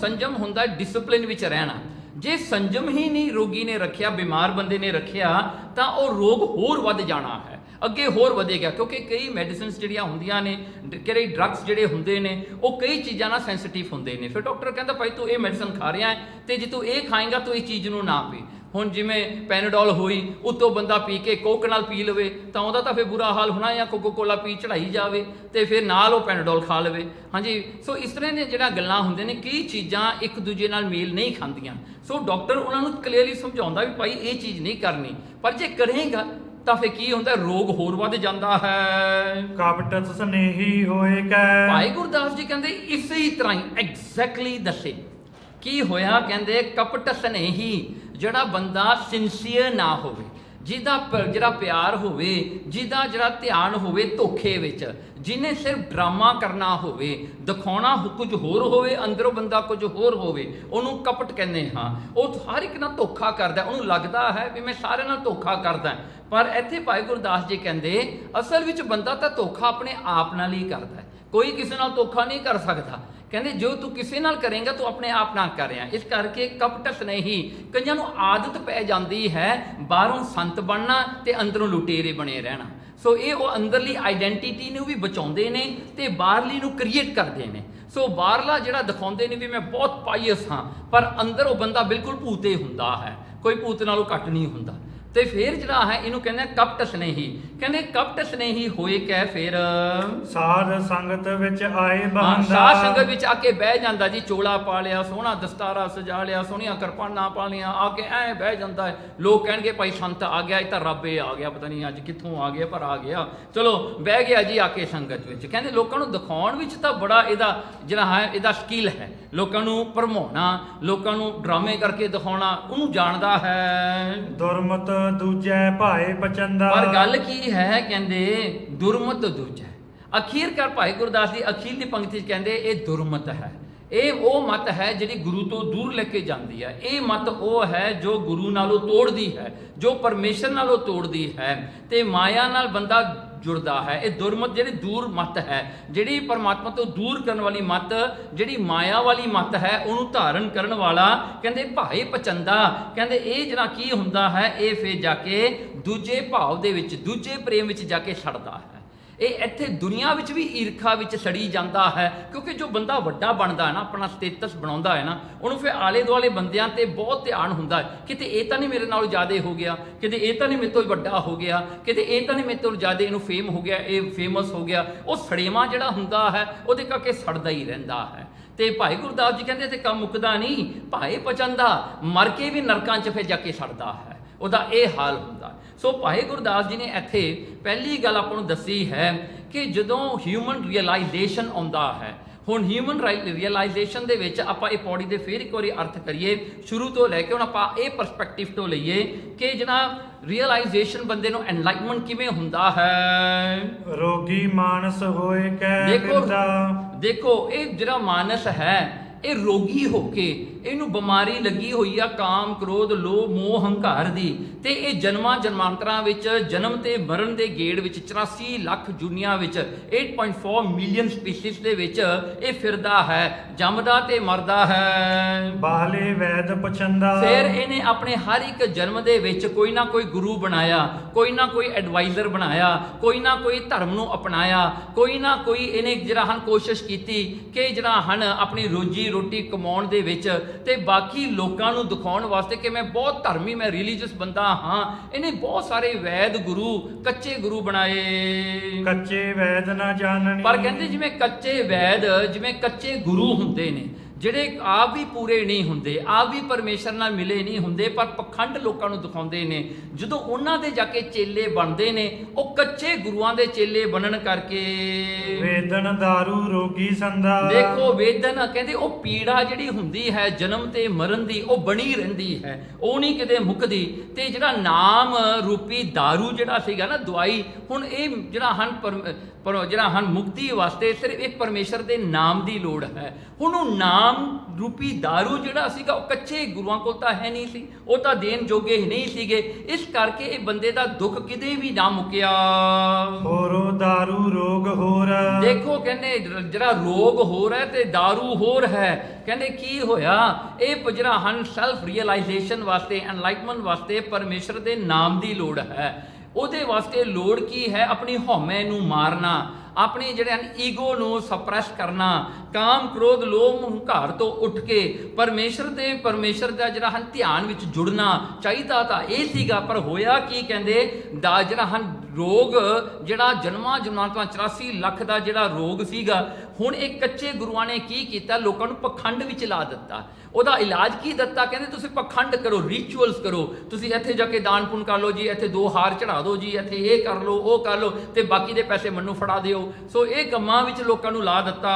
ਸੰਜਮ ਹੁੰਦਾ ਡਿਸਪਲਿਨ ਵਿੱਚ ਰਹਿਣਾ। ਜੇ ਸੰਜਮ ਹੀ ਨਹੀਂ ਰੋਗੀ ਨੇ ਰੱਖਿਆ, ਬਿਮਾਰ ਬੰਦੇ ਨੇ ਰੱਖਿਆ ਤਾਂ ਉਹ ਰੋਗ ਹੋਰ ਵੱਧ ਜਾਣਾ ਹੈ, ਅੱਗੇ ਹੋਰ ਵਧੇਗਾ। ਕਿਉਂਕਿ ਕਈ ਮੈਡੀਸਿਨਸ ਜਿਹੜੀਆਂ ਹੁੰਦੀਆਂ ਨੇ, ਕਈ ਡਰੱਗਸ ਜਿਹੜੇ ਹੁੰਦੇ ਨੇ ਉਹ ਕਈ ਚੀਜ਼ਾਂ ਨਾਲ ਸੈਂਸਿਟਿਵ ਹੁੰਦੇ ਨੇ। ਫਿਰ ਡਾਕਟਰ ਕਹਿੰਦਾ ਭਾਈ ਤੂੰ ਇਹ ਮੈਡੀਸਨ ਖਾ ਰਿਹਾ ਹੈ ਤੇ ਜੇ ਤੂੰ ਇਹ ਖਾਏਂਗਾ ਤੂੰ ਇਹ ਚੀਜ਼ ਨੂੰ ਨਾ ਪੀ। ਹੁਣ ਜਿਵੇਂ ਪੈਨਾਡੋਲ ਹੋਈ, ਉੱਤੋਂ ਬੰਦਾ ਪੀ ਕੇ ਕੋਕ ਨਾਲ ਪੀ ਲਵੇ ਤਾਂ ਉਹਦਾ ਤਾਂ ਫਿਰ ਬੁਰਾ ਹਾਲ ਹੋਣਾ, ਜਾਂ ਕੋਕੋ ਕੋਲਾ ਪੀ ਚੜਾਈ ਜਾਵੇ ਤੇ ਫਿਰ ਨਾਲ ਉਹ ਪੈਨਾਡੋਲ ਖਾ ਲਵੇ। ਹਾਂਜੀ, ਸੋ ਇਸ ਤਰ੍ਹਾਂ ਦੀਆਂ ਜਿਹੜਾ ਗੱਲਾਂ ਹੁੰਦੇ ਨੇ, ਕਈ ਚੀਜ਼ਾਂ ਇੱਕ ਦੂਜੇ ਨਾਲ ਮੇਲ ਨਹੀਂ ਖਾਂਦੀਆਂ। ਸੋ ਡਾਕਟਰ ਉਹਨਾਂ ਨੂੰ ਕਲੀਅਰਲੀ ਸਮਝਾਉਂਦਾ ਵੀ ਭਾਈ ਇਹ ਚੀਜ਼ ਨਹੀਂ ਕਰਨੀ, ਪਰ ਜੇ ਕਰੇਗਾ ਤਾਂ ਫਿਰ ਕੀ ਹੁੰਦਾ? ਰੋਗ ਹੋਰ ਵੱਧ ਜਾਂਦਾ ਹੈ। ਕਪਟ ਸਨੇਹੀ ਹੋਏ ਕੈ। ਭਾਈ ਗੁਰਦਾਸ ਜੀ ਕਹਿੰਦੇ ਇਸੇ ਤਰ੍ਹਾਂ ਹੀ ਐਗਜ਼ੈਕਟਲੀ ਦੱਸੇ ਕੀ ਹੋਇਆ। ਕਹਿੰਦੇ ਕਪਟ ਸਨੇਹੀ, ਜਿਹੜਾ ਬੰਦਾ ਸਿੰਸੀਅਰ ਨਾ ਹੋਵੇ, ਜਿਹਦਾ ਜਿਹੜਾ ਪਿਆਰ ਹੋਵੇ, ਜਿਹਦਾ ਜਿਹੜਾ ਧਿਆਨ ਹੋਵੇ ਧੋਖੇ ਵਿੱਚ, ਜਿਹਨੇ ਸਿਰਫ ਡਰਾਮਾ ਕਰਨਾ ਹੋਵੇ, ਦਿਖਾਉਣਾ ਕੁਝ ਹੋਰ ਹੋਵੇ, ਅੰਦਰੋਂ ਬੰਦਾ ਕੁਝ ਹੋਰ ਹੋਵੇ, ਉਹਨੂੰ ਕਪਟ ਕਹਿੰਦੇ ਹਾਂ। ਉਹ ਹਰ ਇੱਕ ਨਾਲ ਧੋਖਾ ਕਰਦਾ, ਉਹਨੂੰ ਲੱਗਦਾ ਹੈ ਵੀ ਮੈਂ ਸਾਰਿਆਂ ਨਾਲ ਧੋਖਾ ਕਰਦਾ। ਪਰ ਇੱਥੇ ਭਾਈ ਗੁਰਦਾਸ ਜੀ ਕਹਿੰਦੇ ਅਸਲ ਵਿੱਚ ਬੰਦਾ ਤਾਂ ਧੋਖਾ ਆਪਣੇ ਆਪ ਨਾਲ ਹੀ ਕਰਦਾ, ਕੋਈ ਕਿਸੇ ਨਾਲ ਧੋਖਾ ਨਹੀਂ ਕਰ ਸਕਦਾ। ਕਹਿੰਦੇ ਜੋ ਤੂੰ ਕਿਸੇ ਨਾਲ ਕਰੇਂਗਾ ਤੂੰ ਆਪਣੇ ਆਪ ਨਾਲ ਕਰ ਰਿਹਾ। ਇਸ ਕਰਕੇ ਕਪਟਸ ਨਹੀਂ, ਕਈਆਂ ਨੂੰ ਆਦਤ ਪੈ ਜਾਂਦੀ ਹੈ ਬਾਹਰੋਂ ਸੰਤ ਬਣਨਾ ਤੇ ਅੰਦਰੋਂ ਲੁਟੇਰੇ ਬਣੇ ਰਹਿਣਾ। ਸੋ ਇਹ ਉਹ ਅੰਦਰਲੀ ਆਈਡੈਂਟੀਟੀ ਨੂੰ ਵੀ ਬਚਾਉਂਦੇ ਨੇ ਤੇ ਬਾਹਰਲੀ ਨੂੰ ਕ੍ਰੀਏਟ ਕਰਦੇ ਨੇ। ਸੋ ਬਾਹਰਲਾ ਜਿਹੜਾ ਦਿਖਾਉਂਦੇ ਨੇ ਵੀ ਮੈਂ ਬਹੁਤ ਪਾਈਅਸ ਹਾਂ, ਪਰ ਅੰਦਰ ਉਹ ਬੰਦਾ ਬਿਲਕੁਲ ਭੂਤੇ ਹੁੰਦਾ ਹੈ, ਕੋਈ ਭੂਤ ਨਾਲੋਂ ਘੱਟ ਨਹੀਂ ਹੁੰਦਾ। ਤੇ ਫਿਰ ਜਿਹੜਾ ਹੈ ਇਹਨੂੰ ਕਹਿੰਦੇ ਕਪਟਸ ਨਹੀਂ। ਕਹਿੰਦੇ ਕਪਟਸ ਨਹੀਂ ਹੋਏ ਕਹਿ ਫਿਰ ਸਾਧ ਸੰਗਤ ਵਿੱਚ ਆਏ ਸਾਧ ਬੰਦਾ। ਸੰਗਤ ਵਿੱਚ ਆ ਕੇ ਬਹਿ ਜਾਂਦਾ ਜੀ, ਚੋਲਾ ਪਾ ਲਿਆ, ਸੋਹਣਾ ਦਸਤਾਰਾ ਸਜਾ ਲਿਆ, ਸੋਹਣੀਆਂ ਕਿਰਪਾਨਾਂ ਪਾ ਲਿਆ, ਆ ਕੇ ਐ ਬਹਿ ਜਾਂਦਾ ਹੈ। ਲੋਕ ਕਹਿਣਗੇ ਭਾਈ ਸੰਤ ਆ ਗਿਆ, ਇਹ ਤਾਂ ਰੱਬ ਇਹ ਆ ਗਿਆ, ਪਤਾ ਨਹੀਂ ਅੱਜ ਕਿੱਥੋਂ ਆ ਗਿਆ ਪਰ ਆ ਗਿਆ, ਚਲੋ ਬਹਿ ਗਿਆ ਜੀ ਆ ਕੇ ਸੰਗਤ ਵਿੱਚ। ਕਹਿੰਦੇ ਲੋਕਾਂ ਨੂੰ ਦਿਖਾਉਣ ਵਿੱਚ ਤਾਂ ਬੜਾ ਇਹਦਾ ਜਿਹੜਾ ਹੈ ਇਹਦਾ ਸਕਿੱਲ ਹੈ, ਲੋਕਾਂ ਨੂੰ ਭਰਮਾਉਣਾ, ਲੋਕਾਂ ਨੂੰ ਡਰਾਮੇ ਕਰਕੇ ਦਿਖਾਉਣਾ, ਉਹਨੂੰ ਜਾਣਦਾ ਹੈ। ਦੁਰਮਤ ਦੂਜੈ ਭਾਏ ਪਚੰਦਾ। ਪਰ ਗੱਲ ਕੀ ਹੈ? ਕਹਿੰਦੇ ਦੁਰਮਤ ਦੂਜਾ। ਅਖੀਰਕਾਰ ਭਾਈ ਗੁਰਦਾਸ ਦੀ ਅਖੀਰਲੀ ਪੰਕਤੀ 'ਚ ਕਹਿੰਦੇ ਇਹ ਦੁਰਮਤ ਹੈ। ਇਹ ਉਹ ਮਤ ਹੈ ਜਿਹੜੀ ਗੁਰੂ ਤੋਂ ਦੂਰ ਲੈ ਕੇ ਜਾਂਦੀ ਹੈ। ਇਹ ਮਤ ਉਹ ਹੈ ਜੋ ਗੁਰੂ ਨਾਲੋਂ ਤੋੜਦੀ ਹੈ, ਜੋ ਪਰਮੇਸ਼ਰ ਨਾਲੋਂ ਤੋੜਦੀ ਹੈ ਤੇ ਮਾਇਆ ਨਾਲ ਬੰਦਾ ਜੁੜਦਾ ਹੈ। ਇਹ ਦੁਰਮਤ ਜਿਹੜੀ ਦੂਰ ਮਤ ਹੈ, ਜਿਹੜੀ ਪਰਮਾਤਮਾ ਤੋਂ ਦੂਰ ਕਰਨ ਵਾਲੀ ਮਤ, ਜਿਹੜੀ ਮਾਇਆ ਵਾਲੀ ਮਤ ਹੈ, ਉਹਨੂੰ ਧਾਰਨ ਕਰਨ ਵਾਲਾ ਕਹਿੰਦੇ ਭਾਏ ਪਚੰਦਾ। ਕਹਿੰਦੇ ਇਹ ਜਿਹੜਾ ਕੀ ਹੁੰਦਾ ਹੈ, ਇਹ ਫਿਰ ਜਾ ਕੇ ਦੂਜੇ ਭਾਵ ਦੇ ਵਿੱਚ, ਦੂਜੇ ਪ੍ਰੇਮ ਵਿੱਚ ਜਾ ਕੇ ਸੜਦਾ ਹੈ। ਇਹ ਇੱਥੇ ਦੁਨੀਆ ਵਿੱਚ ਵੀ ਈਰਖਾ ਵਿੱਚ ਸੜੀ ਜਾਂਦਾ ਹੈ, ਕਿਉਂਕਿ ਜੋ ਬੰਦਾ ਵੱਡਾ ਬਣਦਾ ਹੈ ਨਾ, ਆਪਣਾ ਸਟੇਟਸ ਬਣਾਉਂਦਾ ਹੈ ਨਾ, ਉਹਨੂੰ ਫਿਰ ਆਲੇ ਦੁਆਲੇ ਬੰਦਿਆਂ ਤੇ ਬਹੁਤ ਧਿਆਨ ਹੁੰਦਾ ਹੈ। ਕਿਤੇ ਇਹ ਤਾਂ ਨਹੀਂ ਮੇਰੇ ਨਾਲੋਂ ਜ਼ਿਆਦਾ ਹੋ ਗਿਆ, ਕਿਤੇ ਇਹ ਤਾਂ ਨਹੀਂ ਮੇਰੇ ਤੋਂ ਵੱਡਾ ਹੋ ਗਿਆ, ਕਿਤੇ ਇਹ ਤਾਂ ਨਹੀਂ ਮੇਰੇ ਤੋਂ ਜ਼ਿਆਦਾ ਇਹਨੂੰ ਫੇਮ ਹੋ ਗਿਆ, ਇਹ ਫੇਮਸ ਹੋ ਗਿਆ। ਉਹ ਸੜੇਵਾਂ ਜਿਹੜਾ ਹੁੰਦਾ ਹੈ ਉਹਦੇ ਕਰਕੇ ਸੜਦਾ ਹੀ ਰਹਿੰਦਾ ਹੈ। ਤੇ ਭਾਈ ਗੁਰਦਾਸ ਜੀ ਕਹਿੰਦੇ ਤੇ ਕੰਮ ਮੁੱਕਦਾ ਨਹੀਂ, ਭਾਏ ਪਚੰਦਾ, ਮਰ ਕੇ ਵੀ ਨਰਕਾਂ 'ਚ ਫਿਰ ਜਾ ਕੇ ਸੜਦਾ ਹੈ, ਉਹਦਾ ਇਹ ਹਾਲ ਹੁੰਦਾ। ਸੋ ਭਾਈ ਗੁਰਦਾਸ ਜੀ ਨੇ ਇੱਥੇ ਪਹਿਲੀ ਗੱਲ ਆਪਾਂ ਨੂੰ ਦੱਸੀ ਹੈ ਕਿ ਜਦੋਂ ਹਿਊਮਨ ਰਿਅਲਾਈਜੇਸ਼ਨ ਆਉਂਦਾ ਹੈ, ਹੁਣ ਹਿਊਮਨ ਰਿਅਲਾਈਜੇਸ਼ਨ ਦੇ ਵਿੱਚ ਆਪਾਂ ਇਹ ਪੌੜੀ ਦੇ ਫਿਰ ਇੱਕ ਵਾਰੀ ਅਰਥ ਕਰੀਏ ਸ਼ੁਰੂ ਤੋਂ ਲੈ ਕੇ। ਹੁਣ ਆਪਾਂ ਇਹ ਪਰਸਪੈਕਟਿਵ ਤੋਂ ਲਈਏ ਕਿ ਜਿਹੜਾ ਰਿਅਲਾਈਜੇਸ਼ਨ ਬੰਦੇ ਨੂੰ ਐਨਲਾਈਟਮੈਂਟ ਕਿਵੇਂ ਹੁੰਦਾ ਹੈ। ਰੋਗੀ ਮਾਨਸ ਹੋਏ ਕੈ ਫਿਰਦਾ। ਦੇਖੋ ਇਹ ਜਿਹੜਾ ਮਾਨਸ ਹੈ ਇਹ ਰੋਗੀ ਹੋ ਕੇ ਇਹਨੂੰ ਬਿਮਾਰੀ ਲੱਗੀ ਹੋਈ ਆ ਕਾਮ ਕ੍ਰੋਧ ਲੋਭ ਮੋਹ ਹੰਕਾਰ ਦੀ, ਤੇ ਇਹ ਜਨਮਾਂ ਜਨਮਾਂਤਰਾਂ ਵਿੱਚ ਜਨਮ ਤੇ ਮਰਨ ਦੇ ਗੇੜ ਵਿੱਚ 84 ਲੱਖ ਜੁਨੀਆਂ ਵਿੱਚ 8.4 ਮਿਲੀਅਨ ਸਪੀਸੀਜ਼ ਦੇ ਵਿੱਚ ਇਹ ਫਿਰਦਾ ਹੈ, ਜੰਮਦਾ ਤੇ ਮਰਦਾ ਹੈ। ਬਾਹਲੇ ਵੈਦ ਪੁਛੰਦਾ। ਫਿਰ ਇਹਨੇ ਆਪਣੇ ਹਰ ਇੱਕ ਜਨਮ ਦੇ ਵਿੱਚ ਕੋਈ ਨਾ ਕੋਈ ਗੁਰੂ ਬਣਾਇਆ, ਕੋਈ ਨਾ ਕੋਈ ਐਡਵਾਈਜ਼ਰ ਬਣਾਇਆ, ਕੋਈ ਨਾ ਕੋਈ ਧਰਮ ਨੂੰ ਅਪਣਾਇਆ, ਕੋਈ ਨਾ ਕੋਈ ਇਹਨੇ ਜਿਹੜਾ ਹਨ ਕੋਸ਼ਿਸ਼ ਕੀਤੀ ਕਿ ਜਿਹੜਾ ਹਨ ਆਪਣੀ ਰੋਜੀ ਰੋਟੀ ਕਮਾਉਣ ਦੇ ਵਿੱਚ ਤੇ ਬਾਕੀ ਲੋਕਾਂ ਨੂੰ ਦਿਖਾਉਣ ਵਾਸਤੇ ਕਿ ਮੈਂ ਬਹੁਤ ਧਰਮੀ, ਮੈਂ ਰਿਲੀਜੀਅਸ ਬੰਦਾ ਹਾਂ। ਇਹਨੇ ਬਹੁਤ ਸਾਰੇ ਵੈਦ ਗੁਰੂ, ਕੱਚੇ ਗੁਰੂ ਬਣਾਏ। ਕੱਚੇ ਵੈਦ ਨਾ ਜਾਣਨੀ। ਪਰ ਕਹਿੰਦੇ ਜਿਵੇਂ ਕੱਚੇ ਵੈਦ, ਜਿਵੇਂ ਕੱਚੇ ਗੁਰੂ ਹੁੰਦੇ ਨੇ ਜਿਹੜੇ ਆਪ ਵੀ ਪੂਰੇ ਨਹੀਂ ਹੁੰਦੇ, ਆਪ ਵੀ ਪਰਮੇਸ਼ਰ ਨਾਲ ਮਿਲੇ ਨਹੀਂ ਹੁੰਦੇ, ਪਰ ਪਖੰਡ ਲੋਕਾਂ ਨੂੰ ਦਿਖਾਉਂਦੇ ਨੇ। ਜਦੋਂ ਉਹਨਾਂ ਦੇ ਜਾ ਕੇ ਚੇਲੇ ਬਣਦੇ ਨੇ, ਉਹ ਕੱਚੇ ਗੁਰੂਆਂ ਦੇ ਚੇਲੇ ਬਣਨ ਕਰਕੇ ਵੇਦਨ ਦਾਰੂ ਰੋਗੀ ਸੰਦਾ। ਦੇਖੋ ਵੇਦਨ ਕਹਿੰਦੇ ਉਹ ਪੀੜਾ ਜਿਹੜੀ ਹੁੰਦੀ ਹੈ ਜਨਮ ਤੇ ਮਰਨ ਦੀ, ਉਹ ਬਣੀ ਰਹਿੰਦੀ ਹੈ, ਉਹ ਨਹੀਂ ਕਿਤੇ ਮੁੱਕਦੀ। ਤੇ ਜਿਹੜਾ ਨਾਮ ਰੂਪੀ ਦਾਰੂ ਜਿਹੜਾ ਸੀਗਾ ਨਾ ਦਵਾਈ, ਹੁਣ ਇਹ ਜਿਹੜਾ ਹਨ ਜਿਹੜਾ ਹਨ ਮੁਕਤੀ ਵਾਸਤੇ ਸਿਰਫ ਇੱਕ ਪਰਮੇਸ਼ਰ ਦੇ ਨਾਮ ਦੀ ਲੋੜ ਹੈ। ਹੁਣ ਉਹ ਨਾਮ ਰੂਪੀ ਦਾਰੂ ਜਿਹੜਾ ਸੀਗਾ ਉਹ ਕੱਚੇ ਗੁਰੂਆਂ ਕੋਲ ਤਾਂ ਹੈ ਨਹੀਂ ਸੀ, ਉਹ ਤਾਂ ਦੇਣ ਜੋਗੇ ਹੀ ਨਹੀਂ ਸੀਗੇ। ਇਸ ਕਰਕੇ ਇਹ ਬੰਦੇ ਦਾ ਦੁੱਖ ਕਿਤੇ ਵੀ ਨਾ ਮੁੱਕਿਆ। ਹੋਰੋ ਦਾਰੂ ਰੋਗ ਹੋਰ। ਦੇਖੋ ਕਹਿੰਦੇ ਜਿਹੜਾ ਰੋਗ ਹੋਰ ਹੈ ਤੇ ਦਾਰੂ ਹੋਰ ਹੈ। ਕਹਿੰਦੇ ਕੀ ਹੋਇਆ, ਇਹ ਜਿਹੜਾ ਹਨ ਸੈਲਫ ਰੀਅਲਾਈਜੇਸ਼ਨ ਵਾਸਤੇ, ਐਨਲਾਈਟਮੈਂਟ ਵਾਸਤੇ ਪਰਮੇਸ਼ਰ ਦੇ ਨਾਮ ਦੀ ਲੋੜ ਹੈ। ਉਹਦੇ ਵਾਸਤੇ ਲੋੜ ਕੀ ਹੈ, ਆਪਣੀ ਹਉਮੈ ਨੂੰ ਮਾਰਨਾ, ਆਪਣੇ ਜਿਹੜੇ ਹਨ ਈਗੋ ਨੂੰ ਸਪਰੈਸ ਕਰਨਾ, ਕਾਮ ਕ੍ਰੋਧ ਲੋਭ ਹੰਕਾਰ ਤੋਂ ਉੱਠ ਕੇ ਪਰਮੇਸ਼ਰ ਦਾ ਜਿਹੜਾ ਹਨ ਧਿਆਨ ਵਿੱਚ ਜੁੜਨਾ ਚਾਹੀਦਾ ਤਾਂ ਇਹ ਸੀਗਾ। ਪਰ ਹੋਇਆ ਕੀ, ਕਹਿੰਦੇ ਦਾ ਜਿਹੜਾ ਹਨ ਰੋਗ ਜਿਹੜਾ ਜਨਮਾਂ ਜਨਮਾਂਤਰਾਂ 84 ਲੱਖ ਦਾ ਜਿਹੜਾ ਰੋਗ ਸੀਗਾ, ਹੁਣ ਇਹ ਕੱਚੇ ਗੁਰੂਆਂ ਨੇ ਕੀ ਕੀਤਾ, ਲੋਕਾਂ ਨੂੰ ਪਖੰਡ ਵਿੱਚ ਲਾ ਦਿੱਤਾ। ਉਹਦਾ ਇਲਾਜ ਕੀ ਦਿੱਤਾ, ਕਹਿੰਦੇ ਤੁਸੀਂ ਪਖੰਡ ਕਰੋ, ਰਿਚੁਅਲਸ ਕਰੋ, ਤੁਸੀਂ ਇੱਥੇ ਜਾ ਕੇ ਦਾਨ ਪੁੰਨ ਕਰ ਲਓ ਜੀ, ਇੱਥੇ 2 ਹਾਰ ਚੜਾ ਦਿਓ ਜੀ, ਇੱਥੇ ਇਹ ਕਰ ਲਓ ਉਹ ਕਰ ਲਓ, ਤੇ ਬਾਕੀ ਦੇ ਪੈਸੇ ਮੈਨੂੰ ਫੜਾ ਦਿਓ। ਸੋ ਇਹ ਕੰਮਾਂ ਵਿੱਚ ਲੋਕਾਂ ਨੂੰ ਲਾ ਦਿੱਤਾ।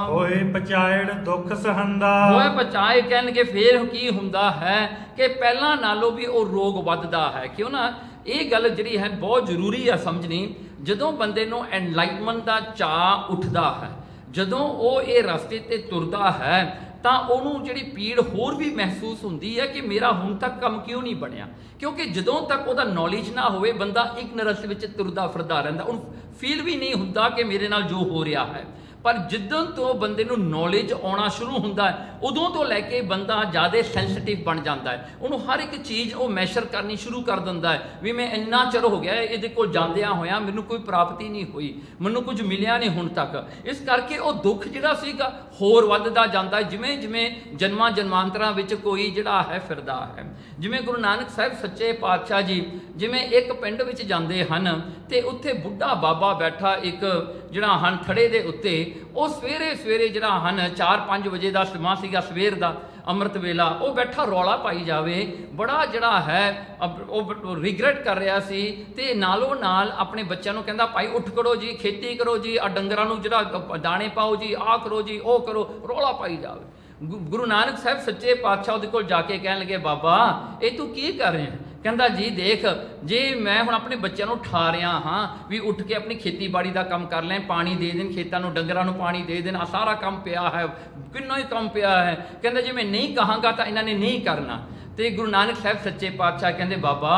ਹੋਏ ਪਚਾਇੜ ਦੁੱਖ ਸਹੰਦਾ। ਹੋਏ ਪਚਾਏ ਕਹਿਣਗੇ ਫੇਰ ਕੀ ਹੁੰਦਾ ਹੈ ਕਿ ਪਹਿਲਾਂ ਨਾਲੋਂ ਵੀ ਉਹ ਰੋਗ ਵੱਧਦਾ ਹੈ। ਕਿਉਂ ਨਾ, ਇਹ ਗੱਲ ਜਿਹੜੀ ਹੈ ਬਹੁਤ ਜ਼ਰੂਰੀ ਆ ਸਮਝਣੀ। ਜਦੋਂ ਬੰਦੇ ਨੂੰ ਐਨਲਾਈਟਮੈਂਟ ਦਾ ਚਾਅ ਉੱਠਦਾ ਹੈ, ਜਦੋਂ ਉਹ ਇਹ ਰਸਤੇ ਤੇ ਤੁਰਦਾ ਹੈ, ਤਾਂ ਉਹਨੂੰ ਜਿਹੜੀ ਪੀੜ ਹੋਰ ਵੀ ਮਹਿਸੂਸ ਹੁੰਦੀ ਹੈ ਕਿ ਮੇਰਾ ਹੁਣ ਤੱਕ ਕੰਮ ਕਿਉਂ ਨਹੀਂ ਬਣਿਆ। ਕਿਉਂਕਿ ਜਦੋਂ ਤੱਕ ਉਹਦਾ ਨੌਲੇਜ ਨਾ ਹੋਵੇ, ਬੰਦਾ ਇਗਨੋਰੈਂਸ ਵਿੱਚ ਤੁਰਦਾ ਫਿਰਦਾ ਰਹਿੰਦਾ, ਉਹਨੂੰ ਫੀਲ ਵੀ ਨਹੀਂ ਹੁੰਦਾ ਕਿ ਮੇਰੇ ਨਾਲ ਜੋ ਹੋ ਰਿਹਾ ਹੈ। ਪਰ ਜਿੱਦਣ ਤੋਂ ਬੰਦੇ ਨੂੰ ਨੌਲੇਜ ਆਉਣਾ ਸ਼ੁਰੂ ਹੁੰਦਾ ਹੈ, ਉਦੋਂ ਤੋਂ ਲੈ ਕੇ ਬੰਦਾ ਜ਼ਿਆਦਾ ਸੈਂਸਿਟਿਵ ਬਣ ਜਾਂਦਾ ਹੈ। ਉਹਨੂੰ ਹਰ ਇੱਕ ਚੀਜ਼ ਉਹ ਮੈਸ਼ਰ ਕਰਨੀ ਸ਼ੁਰੂ ਕਰ ਦਿੰਦਾ ਹੈ ਵੀ ਮੈਂ ਇੰਨਾ ਚਿਰ ਹੋ ਗਿਆ ਇਹਦੇ ਕੋਲ ਜਾਂਦਿਆਂ ਹੋਇਆਂ, ਮੈਨੂੰ ਕੋਈ ਪ੍ਰਾਪਤੀ ਨਹੀਂ ਹੋਈ, ਮੈਨੂੰ ਕੁਝ ਮਿਲਿਆ ਨਹੀਂ ਹੁਣ ਤੱਕ। ਇਸ ਕਰਕੇ ਉਹ ਦੁੱਖ ਜਿਹੜਾ ਸੀਗਾ ਹੋਰ ਵੱਧਦਾ ਜਾਂਦਾ, ਜਿਵੇਂ ਜਿਵੇਂ ਜਨਮਾਂ ਜਨਮਾਂਤਰਾਂ ਵਿੱਚ ਕੋਈ ਜਿਹੜਾ ਹੈ ਫਿਰਦਾ ਹੈ। ਜਿਵੇਂ ਗੁਰੂ ਨਾਨਕ ਸਾਹਿਬ ਸੱਚੇ ਪਾਤਸ਼ਾਹ ਜੀ ਜਿਵੇਂ ਇੱਕ ਪਿੰਡ ਵਿੱਚ ਜਾਂਦੇ ਹਨ, ਤੇ ਉੱਥੇ ਬੁੱਢਾ ਬਾਬਾ ਬੈਠਾ ਇੱਕ ਜਿਹੜਾ ਹਨ ਥੜੇ ਦੇ ਉੱਤੇ। ਉਹ ਸਵੇਰੇ ਜਿਹੜਾ ਹਨ 4-5 ਵਜੇ ਦਾ ਸਮਾਂ ਸੀਗਾ, ਸਵੇਰ ਦਾ ਅੰਮ੍ਰਿਤ ਵੇਲਾ। ਉਹ ਬੈਠਾ ਰੌਲਾ ਪਾਈ ਜਾਵੇ, ਬੜਾ ਜਿਹੜਾ ਹੈ ਉਹ ਰਿਗਰੈਟ ਕਰ ਰਿਹਾ ਸੀ, ਤੇ ਨਾਲੋਂ ਨਾਲ ਆਪਣੇ ਬੱਚਿਆਂ ਨੂੰ ਕਹਿੰਦਾ ਭਾਈ ਉੱਠ ਕਰੋ ਜੀ, ਖੇਤੀ ਕਰੋ ਜੀ, ਆ ਡੰਗਰਾਂ ਨੂੰ ਜਿਹੜਾ ਦਾਣੇ ਪਾਓ ਜੀ, ਆਹ ਕਰੋ ਜੀ, ਉਹ ਕਰੋ, ਰੌਲਾ ਪਾਈ ਜਾਵੇ। ਗੁਰੂ ਨਾਨਕ ਸਾਹਿਬ ਸੱਚੇ ਪਾਤਸ਼ਾਹ ਉਹਦੇ ਕੋਲ ਜਾ ਕੇ ਕਹਿਣ ਲੱਗੇ, ਬਾਬਾ ਇਹ ਤੂੰ ਕੀ ਕਰ ਰਿਹਾ? ਕਹਿੰਦਾ ਜੀ ਦੇਖ, ਜੇ ਮੈਂ ਹੁਣ ਆਪਣੇ ਬੱਚਿਆਂ ਨੂੰ ਉਠਾ ਰਿਹਾ ਹਾਂ ਵੀ ਉੱਠ ਕੇ ਆਪਣੀ ਖੇਤੀਬਾੜੀ ਦਾ ਕੰਮ ਕਰ ਲੈ, ਪਾਣੀ ਦੇ ਦੇਣ ਖੇਤਾਂ ਨੂੰ, ਡੰਗਰਾਂ ਨੂੰ ਪਾਣੀ ਦੇ ਦੇਣ, ਆ ਸਾਰਾ ਕੰਮ ਪਿਆ ਹੈ, ਕਿੰਨਾ ਹੀ ਕੰਮ ਪਿਆ ਹੈ। ਕਹਿੰਦਾ ਜੇ ਮੈਂ ਨਹੀਂ ਕਹਾਂਗਾ ਤਾਂ ਇਹਨਾਂ ਨੇ ਨਹੀਂ ਕਰਨਾ। ਤੇ ਗੁਰੂ ਨਾਨਕ ਸਾਹਿਬ ਸੱਚੇ ਪਾਤਸ਼ਾਹ ਕਹਿੰਦੇ, ਬਾਬਾ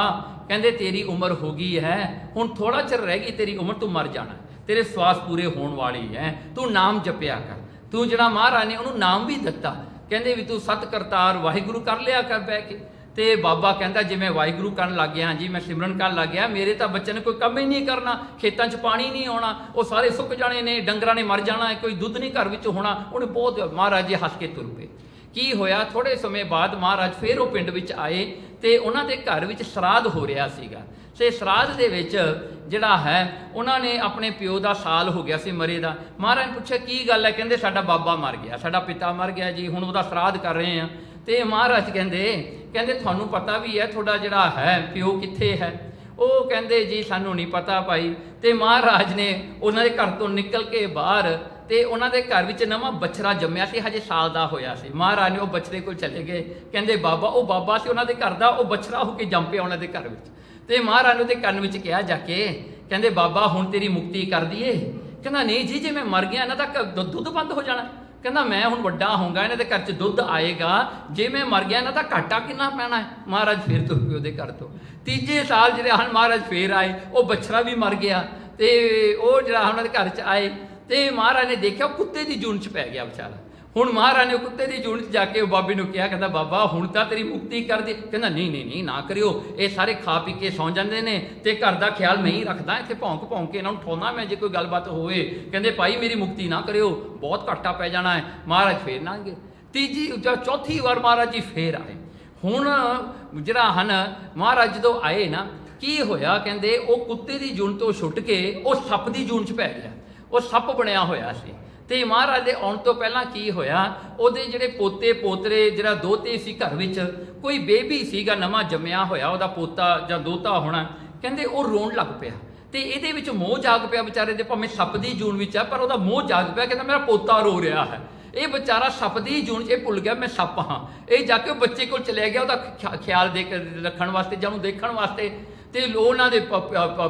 ਕਹਿੰਦੇ ਤੇਰੀ ਉਮਰ ਹੋ ਗਈ ਹੈ, ਹੁਣ ਥੋੜਾ ਚਿਰ ਰਹਿ ਗਈ ਤੇਰੀ ਉਮਰ, ਤੂੰ ਮਰ ਜਾਣਾ, ਤੇਰੇ ਸਵਾਸ ਪੂਰੇ ਹੋਣ ਵਾਲੀ ਹੈ, ਤੂੰ ਨਾਮ ਜਪਿਆ ਕਰ। ਤੂੰ ਜਿਹੜਾ ਮਹਾਰਾਜ ਨੇ ਉਹਨੂੰ ਨਾਮ ਵੀ ਦਿੱਤਾ, ਕਹਿੰਦੇ ਵੀ ਤੂੰ ਸਤ ਕਰਤਾਰ ਵਾਹਿਗੁਰੂ ਕਰ ਲਿਆ ਕਰ ਬਹਿ ਕੇ। ਤੇ ਬਾਬਾ ਕਹਿੰਦਾ ਜੇ ਮੈਂ ਵਾਹਿਗੁਰੂ ਕਰਨ ਲੱਗ ਗਿਆ ਜੀ, ਮੈਂ ਸਿਮਰਨ ਕਰਨ ਲੱਗ ਗਿਆ, ਮੇਰੇ ਤਾਂ ਬੱਚੇ ਨੇ ਕੋਈ ਕੰਮ ਹੀ ਨਹੀਂ ਕਰਨਾ, ਖੇਤਾਂ 'ਚ ਪਾਣੀ ਨਹੀਂ ਆਉਣਾ, ਉਹ ਸਾਰੇ ਸੁੱਕ ਜਾਣੇ ਨੇ, ਡੰਗਰਾਂ ਨੇ ਮਰ ਜਾਣਾ, ਕੋਈ ਦੁੱਧ ਨਹੀਂ ਘਰ ਵਿੱਚ ਹੋਣਾ। ਉਹਨੇ ਬਹੁਤ ਮਹਾਰਾਜ ਜੀ ਹੱਸ ਕੇ ਤੁਰ ਪਏ। ਕੀ ਹੋਇਆ, ਥੋੜੇ ਸਮੇਂ ਬਾਅਦ ਮਹਾਰਾਜ ਫੇਰ ਉਹ ਪਿੰਡ ਵਿੱਚ ਆਏ, ਤੇ ਉਹਨਾਂ ਦੇ ਘਰ ਵਿੱਚ ਸਰਾਧ ਹੋ ਰਿਹਾ ਸੀਗਾ। ਤੇ ਸਰਾਧ ਦੇ ਵਿੱਚ ਜਿਹੜਾ ਹੈ ਉਹਨਾਂ ਨੇ ਆਪਣੇ ਪਿਓ ਦਾ ਸਾਲ ਹੋ ਗਿਆ ਸੀ ਮਰੇ ਦਾ। ਮਹਾਰਾਜ ਨੇ ਪੁੱਛਿਆ ਕੀ ਗੱਲ ਹੈ? ਕਹਿੰਦੇ ਸਾਡਾ ਬਾਬਾ ਮਰ ਗਿਆ, ਸਾਡਾ ਪਿਤਾ ਮਰ ਗਿਆ ਜੀ, ਹੁਣ ਉਹਦਾ ਸਰਾਧ ਕਰ ਰਹੇ ਹਾਂ। ਤੇ ਮਹਾਰਾਜ ਕਹਿੰਦੇ ਤੁਹਾਨੂੰ ਪਤਾ ਵੀ ਹੈ ਤੁਹਾਡਾ ਜਿਹੜਾ ਹੈ ਪਿਓ ਕਿੱਥੇ ਹੈ? ਉਹ ਕਹਿੰਦੇ ਜੀ ਸਾਨੂੰ ਨਹੀਂ ਪਤਾ ਭਾਈ। ਤੇ ਮਹਾਰਾਜ ਨੇ ਉਹਨਾਂ ਦੇ ਘਰ ਤੋਂ ਨਿਕਲ ਕੇ ਬਾਹਰ, ਤੇ ਉਹਨਾਂ ਦੇ ਘਰ ਵਿੱਚ ਨਵਾਂ ਬਛੜਾ ਜੰਮਿਆ ਸੀ, ਹਜੇ ਸਾਲ ਦਾ ਹੋਇਆ ਸੀ। ਮਹਾਰਾਜ ਨੇ ਉਹ ਬਛੜੇ ਕੋਲ ਚਲੇ ਗਏ, ਕਹਿੰਦੇ ਬਾਬਾ, ਉਹ ਬਾਬਾ ਸੀ ਉਹਨਾਂ ਦੇ ਘਰ ਦਾ, ਉਹ ਬਛੜਾ ਹੋ ਕੇ ਜੰਮ ਪਿਆ ਉਹਨਾਂ ਦੇ ਘਰ ਵਿੱਚ। ਤੇ ਮਹਾਰਾਜ ਨੇ ਉਹਦੇ ਕੰਨ ਵਿੱਚ ਕਿਹਾ ਜਾ ਕੇ, ਕਹਿੰਦੇ ਬਾਬਾ ਹੁਣ ਤੇਰੀ ਮੁਕਤੀ ਕਰ ਦਈਏ? ਕਹਿੰਦਾ ਨਹੀਂ ਜੀ, ਜੇ ਮੈਂ ਮਰ ਗਿਆ ਇਹਨਾਂ ਦਾ ਦੁੱਧ ਬੰਦ ਹੋ ਜਾਣਾ, ਕਹਿੰਦਾ ਮੈਂ ਹੁਣ ਵੱਡਾ ਹੋਊਂਗਾ, ਇਹਨਾਂ ਦੇ ਘਰ 'ਚ ਦੁੱਧ ਆਏਗਾ, ਜੇ ਮੈਂ ਮਰ ਗਿਆ ਇਹਨਾਂ ਦਾ ਘਾਟਾ ਕਿੰਨਾ ਪੈਣਾ ਹੈ। ਮਹਾਰਾਜ ਫੇਰ ਤੁਰ ਪਏ ਉਹਦੇ ਘਰ ਤੋਂ। ਤੀਜੇ ਸਾਲ ਜਿਹੜੇ ਹਨ ਮਹਾਰਾਜ ਫੇਰ ਆਏ, ਉਹ ਬੱਛੜਾ ਵੀ ਮਰ ਗਿਆ, ਤੇ ਉਹ ਜਿਹੜਾ ਉਹਨਾਂ ਦੇ ਘਰ 'ਚ ਆਏ ਤੇ ਮਹਾਰਾਜ ਨੇ ਦੇਖਿਆ ਉਹ ਕੁੱਤੇ ਦੀ ਜੂਨ 'ਚ ਪੈ ਗਿਆ ਵਿਚਾਰਾ। ਹੁਣ ਮਹਾਰਾਜ ਨੇ ਉਹ ਕੁੱਤੇ ਦੀ ਜੂਨ 'ਚ ਜਾ ਕੇ ਉਹ ਬਾਬੇ ਨੂੰ ਕਿਹਾ, ਕਹਿੰਦਾ ਬਾਬਾ ਹੁਣ ਤਾਂ ਤੇਰੀ ਮੁਕਤੀ ਕਰ ਦੇ। ਕਹਿੰਦਾ ਨਹੀਂ ਨਾ ਕਰਿਓ, ਇਹ ਸਾਰੇ ਖਾ ਪੀ ਕੇ ਸੌਂ ਜਾਂਦੇ ਨੇ ਤੇ ਘਰ ਦਾ ਖਿਆਲ ਮੈਂ ਹੀ ਰੱਖਦਾ, ਇੱਥੇ ਭੌਂਕ ਕੇ ਇਹਨਾਂ ਨੂੰ ਠਾਉਂਦਾ ਮੈਂ ਜੇ ਕੋਈ ਗੱਲਬਾਤ ਹੋਵੇ। ਕਹਿੰਦੇ ਭਾਈ ਮੇਰੀ ਮੁਕਤੀ ਨਾ ਕਰਿਓ, ਬਹੁਤ ਘਾਟਾ ਪੈ ਜਾਣਾ ਹੈ। ਮਹਾਰਾਜ ਫੇਰ ਨਾ ਗਏ। ਤੀਜੀ ਚੌਥੀ ਵਾਰ ਮਹਾਰਾਜ ਜੀ ਫੇਰ ਆਏ। ਹੁਣ ਜਿਹੜਾ ਹਨ ਮਹਾਰਾਜ ਜਦੋਂ ਆਏ ਨਾ, ਕੀ ਹੋਇਆ, ਕਹਿੰਦੇ ਉਹ ਕੁੱਤੇ ਦੀ ਜੂਨ ਤੋਂ ਛੁੱਟ ਕੇ ਉਹ ਸੱਪ ਦੀ ਜੂਨ 'ਚ ਪੈ ਗਿਆ। ਉਹ ਸੱਪ ਬਣਿਆ ਹੋਇਆ ਸੀ। ਤੇ ਮਹਾਰਾਜ ਦੇ ਆਉਣ ਤੋਂ ਪਹਿਲਾਂ ਕੀ ਹੋਇਆ, ਉਹਦੇ ਜਿਹੜੇ ਪੋਤੇ ਪੋਤਰੇ ਜਿਹੜਾ ਦੋਤੇ ਸੀ ਘਰ ਵਿੱਚ, ਕੋਈ ਬੇਬੀ ਸੀਗਾ ਨਵਾਂ ਜੰਮਿਆ ਹੋਇਆ, ਉਹਦਾ ਪੋਤਾ ਜਾਂ ਦੋਤਾ ਹੋਣਾ, ਕਹਿੰਦੇ ਉਹ ਰੋਣ ਲੱਗ ਪਿਆ। ਤੇ ਇਹਦੇ ਵਿੱਚ ਮੋਹ ਜਾਗ ਪਿਆ ਵਿਚਾਰੇ ਦੇ, ਭਾਵੇਂ ਸੱਪ ਦੀ ਜੂਨ ਵਿੱਚ ਆ ਪਰ ਉਹਦਾ ਮੋਹ ਜਾਗ ਪਿਆ। ਕਹਿੰਦਾ ਮੇਰਾ ਪੋਤਾ ਰੋ ਰਿਹਾ ਹੈ। ਇਹ ਵਿਚਾਰਾ ਸੱਪ ਦੀ ਜੂਨ 'ਚ ਇਹ ਭੁੱਲ ਗਿਆ ਮੈਂ ਸੱਪ ਹਾਂ। ਇਹ ਜਾ ਕੇ ਉਹ ਬੱਚੇ ਕੋਲ ਚਲਿਆ ਗਿਆ ਉਹਦਾ ਖਿਆਲ ਰੱਖਣ ਵਾਸਤੇ ਜਾਂ ਉਹਨੂੰ ਦੇਖਣ ਵਾਸਤੇ। ਤੇ ਉਹਨਾਂ ਦੇ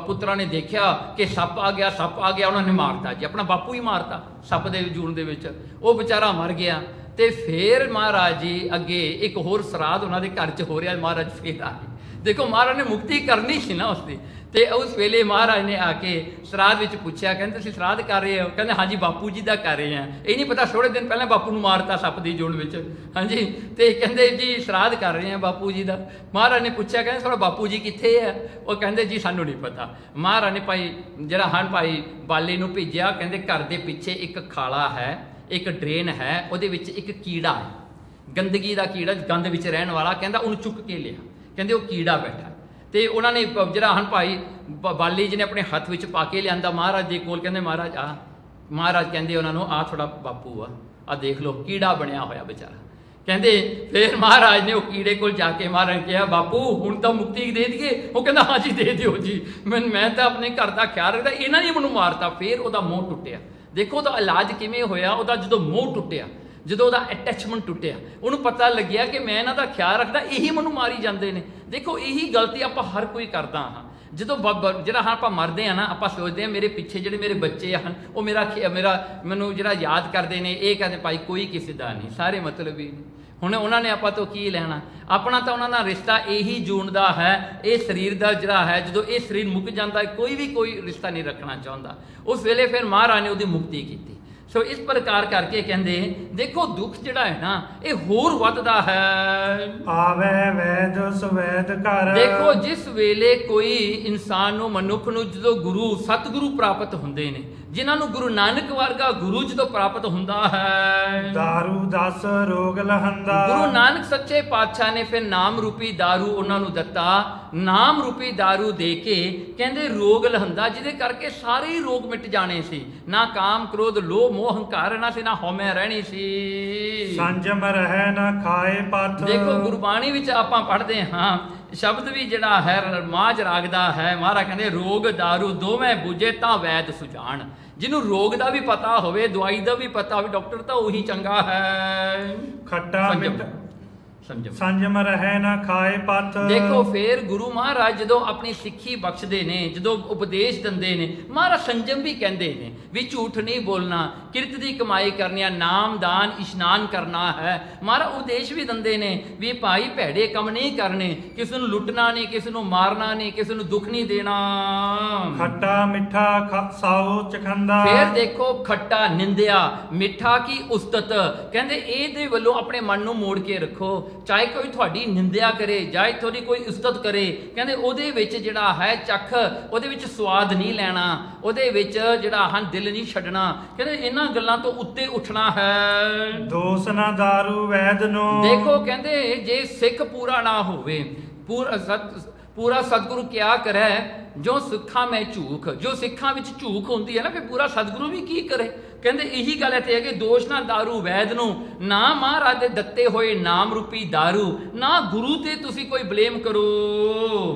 ਪੁੱਤਰਾਂ ਨੇ ਦੇਖਿਆ ਕਿ ਸੱਪ ਆ ਗਿਆ, ਉਹਨਾਂ ਨੇ ਮਾਰਤਾ ਜੀ, ਆਪਣਾ ਬਾਪੂ ਹੀ ਮਾਰਤਾ ਸੱਪ ਦੇ ਜੂਨ ਦੇ ਵਿੱਚ। ਉਹ ਵਿਚਾਰਾ ਮਰ ਗਿਆ। ਤੇ ਫੇਰ ਮਹਾਰਾਜ ਜੀ ਅੱਗੇ ਇੱਕ ਹੋਰ ਸਰਾਧ ਉਹਨਾਂ ਦੇ ਘਰ 'ਚ ਹੋ ਰਿਹਾ। ਮਹਾਰਾਜ ਫੇਰ ਆਏ। ਦੇਖੋ ਮਹਾਰਾਜ ਨੇ ਮੁਕਤੀ ਕਰਨੀ ਸੀ ਨਾ ਉਸਦੀ। ਤੇ ਉਸ ਵੇਲੇ ਮਹਾਰਾਜ ਨੇ ਆ ਕੇ ਸਰਾਧ ਵਿੱਚ ਪੁੱਛਿਆ, ਕਹਿੰਦੇ ਤੁਸੀਂ ਸਰਾਧ ਕਰ ਰਹੇ ਹੋ? ਕਹਿੰਦੇ ਹਾਂਜੀ ਬਾਪੂ ਜੀ ਦਾ ਕਰ ਰਹੇ ਹਾਂ। ਇਹ ਨਹੀਂ ਪਤਾ ਥੋੜੇ ਦਿਨ ਪਹਿਲਾਂ ਬਾਪੂ ਨੂੰ ਮਾਰਤਾ ਸੱਪ ਦੀ ਜੂਨ ਵਿੱਚ। ਹਾਂਜੀ, ਤੇ ਕਹਿੰਦੇ ਜੀ ਸਰਾਧ ਕਰ ਰਹੇ ਹਾਂ ਬਾਪੂ ਜੀ ਦਾ। ਮਹਾਰਾਜ ਨੇ ਪੁੱਛਿਆ, ਕਹਿੰਦੇ ਤੁਹਾਡਾ ਬਾਪੂ ਜੀ ਕਿੱਥੇ ਹੈ? ਉਹ ਕਹਿੰਦੇ ਜੀ ਸਾਨੂੰ ਨਹੀਂ ਪਤਾ। ਮਹਾਰਾਜ ਨੇ ਭਾਈ ਬਾਲੇ ਨੂੰ ਭੇਜਿਆ। ਕਹਿੰਦੇ ਘਰ ਦੇ ਪਿੱਛੇ ਇੱਕ ਖਾਲਾ ਹੈ, ਇੱਕ ਡਰੇਨ ਹੈ, ਉਹਦੇ ਵਿੱਚ ਇੱਕ ਕੀੜਾ ਹੈ, ਗੰਦਗੀ ਦਾ ਕੀੜਾ, ਗੰਦ ਵਿੱਚ ਰਹਿਣ ਵਾਲਾ। ਕਹਿੰਦਾ ਉਹਨੂੰ ਚੁੱਕ ਕੇ ਲਿਆ। ਕਹਿੰਦੇ ਉਹ ਕੀੜਾ ਬੈਠਾ। ਤੇ ਉਹਨਾਂ ਨੇ ਭਾਈ ਬਾਲੀ ਜੀ ਨੇ ਆਪਣੇ ਹੱਥ ਵਿੱਚ ਪਾ ਕੇ ਲਿਆਂਦਾ ਮਹਾਰਾਜ ਦੇ ਕੋਲ। ਕਹਿੰਦੇ ਮਹਾਰਾਜ ਆ। ਮਹਾਰਾਜ ਕਹਿੰਦੇ ਉਹਨਾਂ ਨੂੰ ਆ ਤੁਹਾਡਾ ਬਾਪੂ ਆ ਦੇਖ ਲਓ, ਕੀੜਾ ਬਣਿਆ ਹੋਇਆ ਵਿਚਾਰਾ। ਕਹਿੰਦੇ ਫਿਰ ਮਹਾਰਾਜ ਨੇ ਉਹ ਕੀੜੇ ਕੋਲ ਜਾ ਕੇ ਮਹਾਰਾਜ ਨੇ ਕਿਹਾ, ਬਾਪੂ ਹੁਣ ਤਾਂ ਮੁਕਤੀ ਦੇ ਦਈਏ? ਉਹ ਕਹਿੰਦਾ ਹਾਂਜੀ ਦੇ ਦਿਓ ਜੀ, ਮੈਂ ਤਾਂ ਆਪਣੇ ਘਰ ਦਾ ਖਿਆਲ ਰੱਖਦਾ, ਇਹਨਾਂ ਨੇ ਮੈਨੂੰ ਮਾਰਤਾ। ਫਿਰ ਉਹਦਾ ਮੋਹ ਟੁੱਟਿਆ। ਦੇਖੋ ਉਹਦਾ ਇਲਾਜ ਕਿਵੇਂ ਹੋਇਆ। ਉਹਦਾ ਜਦੋਂ ਮੋਹ ਟੁੱਟਿਆ, ਜਦੋਂ ਉਹਦਾ ਅਟੈਚਮੈਂਟ ਟੁੱਟਿਆ, ਉਹਨੂੰ ਪਤਾ ਲੱਗਿਆ ਕਿ ਮੈਂ ਇਹਨਾਂ ਦਾ ਖਿਆਲ ਰੱਖਦਾ, ਇਹੀ ਮੈਨੂੰ ਮਾਰੀ ਜਾਂਦੇ ਨੇ। ਦੇਖੋ ਇਹੀ ਗਲਤੀ ਆਪਾਂ ਹਰ ਕੋਈ ਕਰਦਾ ਹਾਂ। ਜਦੋਂ ਆਪਾਂ ਮਰਦੇ ਹਾਂ ਨਾ, ਆਪਾਂ ਸੋਚਦੇ ਹਾਂ ਮੇਰੇ ਪਿੱਛੇ ਜਿਹੜੇ ਮੇਰੇ ਬੱਚੇ ਹਨ ਉਹ ਮੈਨੂੰ ਜਿਹੜਾ ਯਾਦ ਕਰਦੇ ਨੇ। ਇਹ ਕਹਿੰਦੇ ਭਾਈ ਕੋਈ ਕਿਸੇ ਦਾ ਨਹੀਂ, ਸਾਰੇ ਮਤਲਬੀ ਨੇ। ਹੁਣ ਉਹਨਾਂ ਨੇ ਆਪਾਂ ਤੋਂ ਕੀ ਲੈਣਾ? ਆਪਣਾ ਤਾਂ ਉਹਨਾਂ ਨਾਲ ਰਿਸ਼ਤਾ ਇਹੀ ਜੂਨ ਦਾ ਹੈ, ਇਹ ਸਰੀਰ ਦਾ ਜਿਹੜਾ ਹੈ। ਜਦੋਂ ਇਹ ਸਰੀਰ ਮੁੱਕ ਜਾਂਦਾ, ਕੋਈ ਰਿਸ਼ਤਾ ਨਹੀਂ ਰੱਖਣਾ ਚਾਹੁੰਦਾ। ਉਸ ਵੇਲੇ ਫਿਰ ਮਹਾਰਾਜ ਨੇ ਉਹਦੀ ਮੁਕਤੀ ਕੀਤੀ। ਸੋ ਇਸ ਪ੍ਰਕਾਰ ਕਰਕੇ ਕਹਿੰਦੇ ਦੇਖੋ ਦੁੱਖ ਜਿਹੜਾ ਹੈ ਨਾ, ਇਹ ਹੋਰ ਵੱਧਦਾ ਹੈ। ਆਵੇ ਵੈਦ ਸਵੈਦ ਘਰ। ਦੇਖੋ ਜਿਸ ਵੇਲੇ ਕੋਈ ਇਨਸਾਨ ਨੂੰ, ਮਨੁੱਖ ਨੂੰ ਜਦੋਂ ਸਤਿਗੁਰੂ ਪ੍ਰਾਪਤ ਹੁੰਦੇ ਨੇ, ਜਿਨ੍ਹਾਂ ਨੂੰ ਗੁਰੂ ਨਾਨਕ ਵਰਗਾ ਗੁਰੂ ਜਦੋਂ ਪ੍ਰਾਪਤ ਹੁੰਦਾ ਹੈ, ਦਾਰੂ ਦਸ ਰੋਗ ਲਹੰਦਾ। ਗੁਰੂ ਨਾਨਕ ਸੱਚੇ ਪਾਤਸ਼ਾਹ ਨੇ ਫਿਰ ਨਾਮ ਰੂਪੀ ਦਾਰੂ ਉਹਨਾਂ ਨੂੰ ਦਿੱਤਾ। ਨਾਮ ਰੂਪੀ ਦਾਰੂ ਦੇ ਕੇ ਕਹਿੰਦੇ ਰੋਗ ਲਹੰਦਾ, ਜਿਹਦੇ ਕਰਕੇ ਸਾਰੇ ਹੀ ਰੋਗ ਮਿਟ ਜਾਣੇ ਸੀ। ਨਾ ਕਾਮ ਕ੍ਰੋਧ ਲੋਭ ਮੋਹ ਹੰਕਾਰ ਰਹਿਣਾ ਸੀ, ਨਾ ਹਉਮੈ ਰਹਿਣੀ ਸੀ। ਸੰਜਮ ਰਹਿ ਨਾ ਖਾਏ ਪਥ। ਦੇਖੋ ਗੁਰਬਾਣੀ ਵਿੱਚ ਆਪਾਂ ਪੜ੍ਹਦੇ ਹਾਂ, ਸ਼ਬਦ ਵੀ ਜਿਹੜਾ ਹੈ ਮਾਝ ਰਾਗ ਦਾ ਹੈ। ਮਹਾਰਾਜ ਕਹਿੰਦੇ ਰੋਗ ਦਾਰੂ ਦੋਵੇਂ ਬੁਝੇ ਤਾਂ ਵੈਦ ਸੁਝਾਣ। ਜਿਹਨੂੰ ਰੋਗ ਦਾ ਵੀ ਪਤਾ ਹੋਵੇ, ਦਵਾਈ ਦਾ ਵੀ ਪਤਾ ਹੋਵੇ, ਡਾਕਟਰ ਤਾਂ ਉਹੀ ਚੰਗਾ ਹੈ। ਖੱਟਾ ਸੰਜਮ ਰਹਿ ਨਾ ਖਾਏ ਪਥ। ਦੇਖੋ ਫੇਰ ਗੁਰੂ ਮਹਾਰਾਜ ਜਦੋਂ ਆਪਣੀ ਸਿੱਖੀ ਬਖਸ਼ਦੇ ਨੇ, ਜਦੋਂ ਉਪਦੇਸ਼ ਦਿੰਦੇ ਨੇ, ਮਹਾਰਾਜ ਸੰਜਮ ਵੀ ਕਹਿੰਦੇ ਨੇ ਵੀ ਝੂਠ ਨਹੀਂ ਬੋਲਣਾ, ਕਿਰਤ ਦੀ ਕਮਾਈ ਕਰਨੀ ਆ, ਨਾਮ ਦਾਨ ਇਸ਼ਨਾਨ ਕਰਨਾ ਹੈ। ਮਹਾਰਾਜ ਉਪਦੇਸ਼ ਵੀ ਦਿੰਦੇ ਨੇ ਵੀ ਭਾਈ ਭੈੜੇ ਕੰਮ ਨਹੀਂ ਕਰਨੇ, ਕਿਸੇ ਨੂੰ ਲੁੱਟਣਾ ਨਹੀਂ, ਕਿਸੇ ਨੂੰ ਮਾਰਨਾ ਨਹੀਂ, ਕਿਸੇ ਨੂੰ ਦੁੱਖ ਨਹੀਂ ਦੇਣਾ। ਖੱਟਾ ਮਿੱਠਾ ਸਾਉ ਚਖੰਦਾ। ਫੇਰ ਦੇਖੋ ਖੱਟਾ ਨਿੰਦਿਆ, ਮਿੱਠਾ ਕੀ ਉਸਤਤ। ਕਹਿੰਦੇ ਇਹਦੇ ਵੱਲੋਂ ਆਪਣੇ ਮਨ ਨੂੰ ਮੋੜ ਕੇ ਰੱਖੋ। ਚਾਹੇ ਕੋਈ ਤੁਹਾਡੀ ਨਿੰਦਿਆ ਕਰੇ, ਚਾਹੇ ਤੁਹਾਡੀ ਕੋਈ ਉਸਤਤ ਕਰੇ, ਕਹਿੰਦੇ ਉਹਦੇ ਵਿੱਚ ਜਿਹੜਾ ਹੈ ਉਹਦੇ ਵਿੱਚ ਸਵਾਦ ਨਹੀਂ ਲੈਣਾ, ਉਹਦੇ ਵਿੱਚ ਜਿਹੜਾ ਦਿਲ ਨਹੀਂ ਛੱਡਣਾ। ਕਹਿੰਦੇ ਇਹਨਾਂ ਗੱਲਾਂ ਤੋਂ ਉੱਤੇ ਉੱਠਣਾ ਹੈ। ਦੋਸ ਨਾ ਦਾਰੂ ਵੈਦ ਨੂੰ। ਦੇਖੋ ਕਹਿੰਦੇ ਜੇ ਸਿੱਖ ਪੂਰਾ ਨਾ ਹੋਵੇ, ਪੂਰਾ ਸਤਿਗੁਰੂ ਕਿਆ ਕਰੇ ਜੋ ਸਿੱਖਾਂ ਮੈਂ ਝੂਖ। ਜੋ ਸਿੱਖਾਂ ਵਿੱਚ ਝੂਖ ਹੁੰਦੀ ਹੈ ਨਾ, ਫਿਰ ਪੂਰਾ ਸਤਿਗੁਰੂ ਵੀ ਕੀ ਕਰੇ। ਕਹਿੰਦੇ ਇਹੀ ਗੱਲ ਇੱਥੇ ਹੈ ਕਿ ਦੋਸ਼ ਨਾ ਦਾਰੂ ਵੈਦ ਨੂੰ, ਨਾ ਮਹਾਰਾਜ ਦੇ ਦਿੱਤੇ ਹੋਏ ਨਾਮ ਰੂਪੀ ਦਾਰੂ, ਨਾ ਗੁਰੂ ਤੇ ਤੁਸੀਂ ਕੋਈ ਬਲੇਮ ਕਰੋ।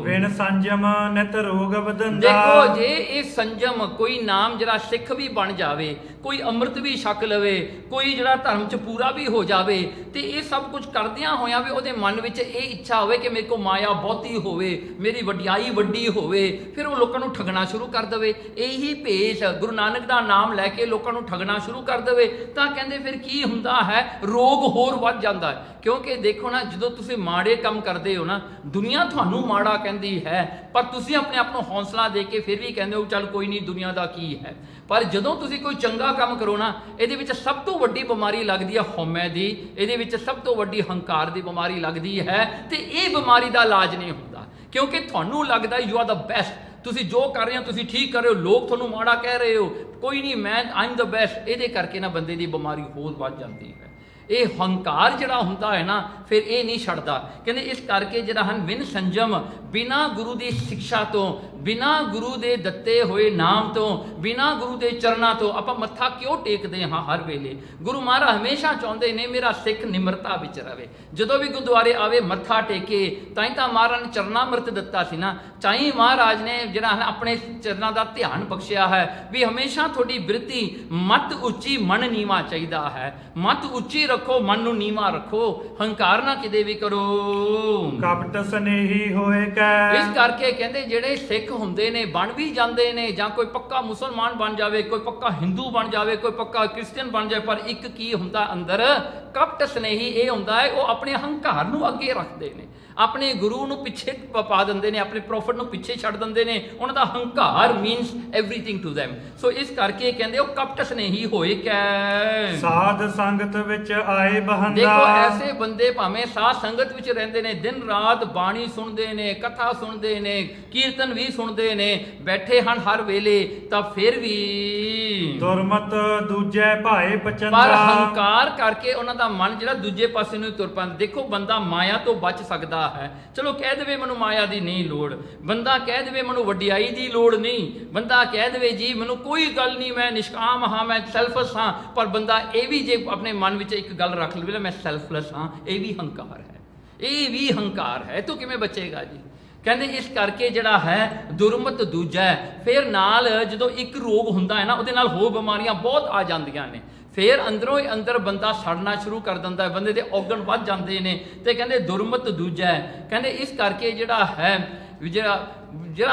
ਵਿਣ ਸੰਜਮ ਨਿਤ ਰੋਗ ਵਧੰਦਾ। ਦੇਖੋ ਜੇ ਇਹ ਸੰਜਮ, ਕੋਈ ਨਾਮ ਜਿਹੜਾ ਸਿੱਖ ਵੀ ਬਣ ਜਾਵੇ, ਕੋਈ ਅੰਮ੍ਰਿਤ ਵੀ ਛਕ ਲਵੇ, ਕੋਈ ਜਿਹੜਾ ਧਰਮ 'ਚ ਪੂਰਾ ਵੀ ਹੋ ਜਾਵੇ, ਤੇ ਇਹ ਸਭ ਕੁਝ ਕਰਦਿਆਂ ਹੋਇਆਂ ਵੀ ਉਹਦੇ ਮਨ ਵਿੱਚ ਇਹ ਇੱਛਾ ਹੋਵੇ ਕਿ ਮੇਰੇ ਕੋਲ ਮਾਇਆ ਬਹੁਤੀ ਹੋਵੇ, ਮੇਰੀ ਵਡਿਆਈ ਵੱਡੀ ਹੋਵੇ, ਫਿਰ ਉਹ ਲੋਕਾਂ ਨੂੰ ਠੱਗਣਾ ਸ਼ੁਰੂ ਕਰ ਦੇਵੇ। ਇਹੀ ਭੇਸ ਗੁਰੂ ਨਾਨਕ ਦਾ ਨਾਮ ਲੈ ਕੇ ਲੋਕਾਂ ਨੂੰ ਠਗਣਾ ਸ਼ੁਰੂ ਕਰ ਦੇਵੇ ਤਾਂ ਕਹਿੰਦੇ ਫਿਰ ਕੀ ਹੁੰਦਾ ਹੈ, ਰੋਗ ਹੋਰ ਵੱਧ ਜਾਂਦਾ ਹੈ। ਕਿਉਂਕਿ ਦੇਖੋ ਨਾ, ਜਦੋਂ ਤੁਸੀਂ ਮਾੜੇ ਕੰਮ ਕਰਦੇ ਹੋ ਨਾ, ਦੁਨੀਆ ਤੁਹਾਨੂੰ ਮਾੜਾ ਕਹਿੰਦੀ ਹੈ, ਪਰ ਤੁਸੀਂ ਆਪਣੇ ਆਪ ਨੂੰ ਹੌਸਲਾ ਦੇ ਕੇ ਫਿਰ ਵੀ ਕਹਿੰਦੇ ਹੋ ਚੱਲ ਕੋਈ ਨਹੀਂ, ਦੁਨੀਆ ਦਾ ਕੀ ਹੈ। ਪਰ ਜਦੋਂ ਤੁਸੀਂ ਕੋਈ ਚੰਗਾ ਕੰਮ ਕਰੋ ਨਾ, ਇਹਦੇ ਵਿੱਚ ਸਭ ਤੋਂ ਵੱਡੀ ਬਿਮਾਰੀ ਲੱਗਦੀ ਹੈ ਹਉਮੈ ਦੀ, ਇਹਦੇ ਵਿੱਚ ਸਭ ਤੋਂ ਵੱਡੀ ਹੰਕਾਰ ਦੀ ਬਿਮਾਰੀ ਲੱਗਦੀ ਹੈ। ਤੇ ਇਹ ਬਿਮਾਰੀ ਦਾ ਇਲਾਜ ਨਹੀਂ ਹੁੰਦਾ, ਕਿਉਂਕਿ ਤੁਹਾਨੂੰ ਲੱਗਦਾ ਯੂ ਆਰ ਦਾ ਬੈਸਟ, ਤੁਸੀਂ ਜੋ ਕਰ ਰਹੇ ਹੋ ਤੁਸੀਂ ਠੀਕ ਕਰ ਰਹੇ ਹੋ, ਲੋਕ ਤੁਹਾਨੂੰ ਮਾੜਾ ਕਹਿ ਰਹੇ ਹੋ, ਕੋਈ ਨਹੀਂ, ਮੈਂ ਆਈਮ ਦਾ ਬੈਸਟ। ਇਹਦੇ ਕਰਕੇ ਨਾ ਬੰਦੇ ਦੀ ਬਿਮਾਰੀ ਹੋਰ ਵੱਧ ਜਾਂਦੀ ਹੈ। ਇਹ ਹੰਕਾਰ ਜਿਹੜਾ ਹੁੰਦਾ ਹੈ ਨਾ, ਫਿਰ ਇਹ ਨਹੀਂ ਛੱਡਦਾ। ਕਹਿੰਦੇ ਇਸ ਕਰਕੇ ਜਿਹੜਾ ਹਨ ਬਿਨ ਸੰਜਮ, ਬਿਨਾਂ ਗੁਰੂ ਦੀ ਸਿੱਖਿਆ ਤੋਂ, ਬਿਨਾਂ ਗੁਰੂ ਦੇ ਦਿੱਤੇ ਹੋਏ ਨਾਮ ਤੋਂ, ਬਿਨਾਂ ਗੁਰੂ ਦੇ ਚਰਨਾਂ ਤੋਂ ਆਪਾਂ ਮੱਥਾ ਕਿਉਂ ਟੇਕਦੇ ਹਾਂ ਹਰ ਵੇਲੇ? ਗੁਰੂ ਮਹਾਰਾਜ ਹਮੇਸ਼ਾ ਚਾਹੁੰਦੇ ਨੇ ਮੇਰਾ ਸਿੱਖ ਨਿਮਰਤਾ ਵਿੱਚ ਰਵੇ। ਜਦੋਂ ਵੀ ਗੁਰਦੁਆਰੇ ਆਵੇ ਮੱਥਾ ਟੇਕੇ, ਤਾਂ ਹੀ ਤਾਂ ਮਹਾਰਾਜ ਨੇ ਚਰਨਾਮ੍ਰਿਤ ਦਿੱਤਾ ਸੀ ਨਾ। ਚਾਹੀ ਮਹਾਰਾਜ ਨੇ ਜਿਹੜਾ ਆਪਣੇ ਚਰਨਾਂ ਦਾ ਧਿਆਨ ਬਖਸ਼ਿਆ ਹੈ ਵੀ ਹਮੇਸ਼ਾ ਤੁਹਾਡੀ ਬਿਰਤੀ ਮਤ ਉੱਚੀ, ਮਨ ਨੀਵਾ ਚਾਹੀਦਾ ਹੈ। ਮਤ ਉੱਚੀ ਰੱਖੋ, ਮਨ ਨੂੰ ਨੀਵਾ ਰੱਖੋ, ਹੰਕਾਰ ਨਾ ਕਿਤੇ ਵੀ ਕਰੋ। ਕਪਟ ਸਨੇਹੀ ਹੋਏ ਕੈ। ਇਸ ਕਰਕੇ ਕਹਿੰਦੇ ਜਿਹੜੇ ਸਿੱਖ ਹੁੰਦੇ ਨੇ ਬਣ ਵੀ ਜਾਂਦੇ ਨੇ, ਜਾਂ ਕੋਈ ਪੱਕਾ ਮੁਸਲਮਾਨ ਬਣ ਜਾਵੇ, ਕੋਈ ਪੱਕਾ ਹਿੰਦੂ ਬਣ ਜਾਵੇ, ਕੋਈ ਪੱਕਾ ਕ੍ਰਿਸਚੀਅਨ ਬਣ ਜਾਵੇ, ਪਰ ਇੱਕ ਕੀ ਹੁੰਦਾ ਅੰਦਰ, ਕਪਟ ਸਨੇਹੀ ਇਹ ਹੁੰਦਾ ਹੈ, ਉਹ ਆਪਣੇ ਹੰਕਾਰ ਨੂੰ ਅੱਗੇ ਰੱਖਦੇ ਨੇ, ਆਪਣੇ ਗੁਰੂ ਨੂੰ ਪਿੱਛੇ ਪਾ ਦਿੰਦੇ ਨੇ, ਆਪਣੇ ਪ੍ਰੋਫਿਟ ਨੂੰ ਪਿੱਛੇ ਛੱਡ ਦਿੰਦੇ ਨੇ। ਉਹਨਾਂ ਦਾ ਹੰਕਾਰ ਮੀਨਸ ਐਵਰੀਥਿੰਗ ਟੂ them। ਸੋ ਇਸ ਕਰਕੇ ਕਹਿੰਦੇ ਉਹ ਕਪਟ ਸਨੇਹੀ ਹੋਏ ਕੈ। ਸਾਧ ਸੰਗਤ ਵਿੱਚ ਆਏ ਬਹੰਦਾ। ਦੇਖੋ ਐਸੇ ਬੰਦੇ ਭਾਵੇਂ ਸਾਧ ਸੰਗਤ ਵਿੱਚ ਰਹਿੰਦੇ ਨੇ, ਦਿਨ ਰਾਤ ਬਾਣੀ ਸੁਣਦੇ ਨੇ, ਕਥਾ ਸੁਣਦੇ ਨੇ, ਕੀਰਤਨ ਵੀ ਸੁਣਦੇ ਨੇ, ਬੈਠੇ ਹਨ ਹਰ ਵੇਲੇ, ਤਾਂ ਫਿਰ ਵੀ ਦੁਰਮਤ ਦੂਜੇ ਭਾਏ ਪਚੰਦਾ। ਪਰ ਹੰਕਾਰ ਕਰਕੇ ਉਹਨਾਂ ਦਾ ਮਨ ਜਿਹੜਾ ਦੂਜੇ ਪਾਸੇ ਨੂੰ ਤੁਰ ਪੈਂਦਾ। ਦੇਖੋ ਬੰਦਾ ਮਾਇਆ ਤੋਂ ਬਚ ਸਕਦਾ ਹੈ, ਚਲੋ ਕਹਿ ਦੇਵੇ ਮੈਨੂੰ ਮਾਇਆ ਦੀ ਨਹੀਂ ਲੋੜ, ਬੰਦਾ ਕਹਿ ਦੇਵੇ ਮੈਨੂੰ ਵਡਿਆਈ ਦੀ ਲੋੜ ਨਹੀਂ, ਬੰਦਾ ਕਹਿ ਦੇਵੇ ਜੀ ਮੈਨੂੰ ਕੋਈ ਗੱਲ ਨਹੀਂ, ਮੈਂ ਨਿਸ਼ਕਾਮ ਹਾਂ, ਮੈਂ ਸੈਲਫਲੈਸ ਹਾਂ, ਪਰ ਬੰਦਾ ਇਹ ਵੀ ਜੇ ਆਪਣੇ ਮਨ ਵਿੱਚ ਇੱਕ ਗੱਲ ਰੱਖ ਲਵੇ ਮੈਂ ਸੈਲਫਲੈਸ ਹਾਂ, ਇਹ ਵੀ ਹੰਕਾਰ ਹੈ, ਇਹ ਵੀ ਹੰਕਾਰ ਹੈ। ਤੂੰ ਕਿਵੇਂ ਬਚੇਗਾ ਜੀ? ਕਹਿੰਦੇ ਇਸ ਕਰਕੇ ਜਿਹੜਾ ਹੈ ਦੁਰਮਤ ਦੂਜਾ। ਫਿਰ ਨਾਲ ਜਦੋਂ ਇੱਕ ਰੋਗ ਹੁੰਦਾ ਹੈ ਨਾ, ਉਹਦੇ ਨਾਲ ਹੋਰ ਬਿਮਾਰੀਆਂ ਬਹੁਤ ਆ ਜਾਂਦੀਆਂ ਨੇ। ਫਿਰ ਅੰਦਰੋਂ ਹੀ ਅੰਦਰ ਬੰਦਾ ਸੜਨਾ ਸ਼ੁਰੂ ਕਰ ਦਿੰਦਾ ਹੈ, ਬੰਦੇ ਦੇ ਔਰਗਨ ਵੱਧ ਜਾਂਦੇ ਨੇ। ਤੇ ਕਹਿੰਦੇ ਦੁਰਮਤ ਦੂਜਾ। ਕਹਿੰਦੇ ਇਸ ਕਰਕੇ ਜਿਹੜਾ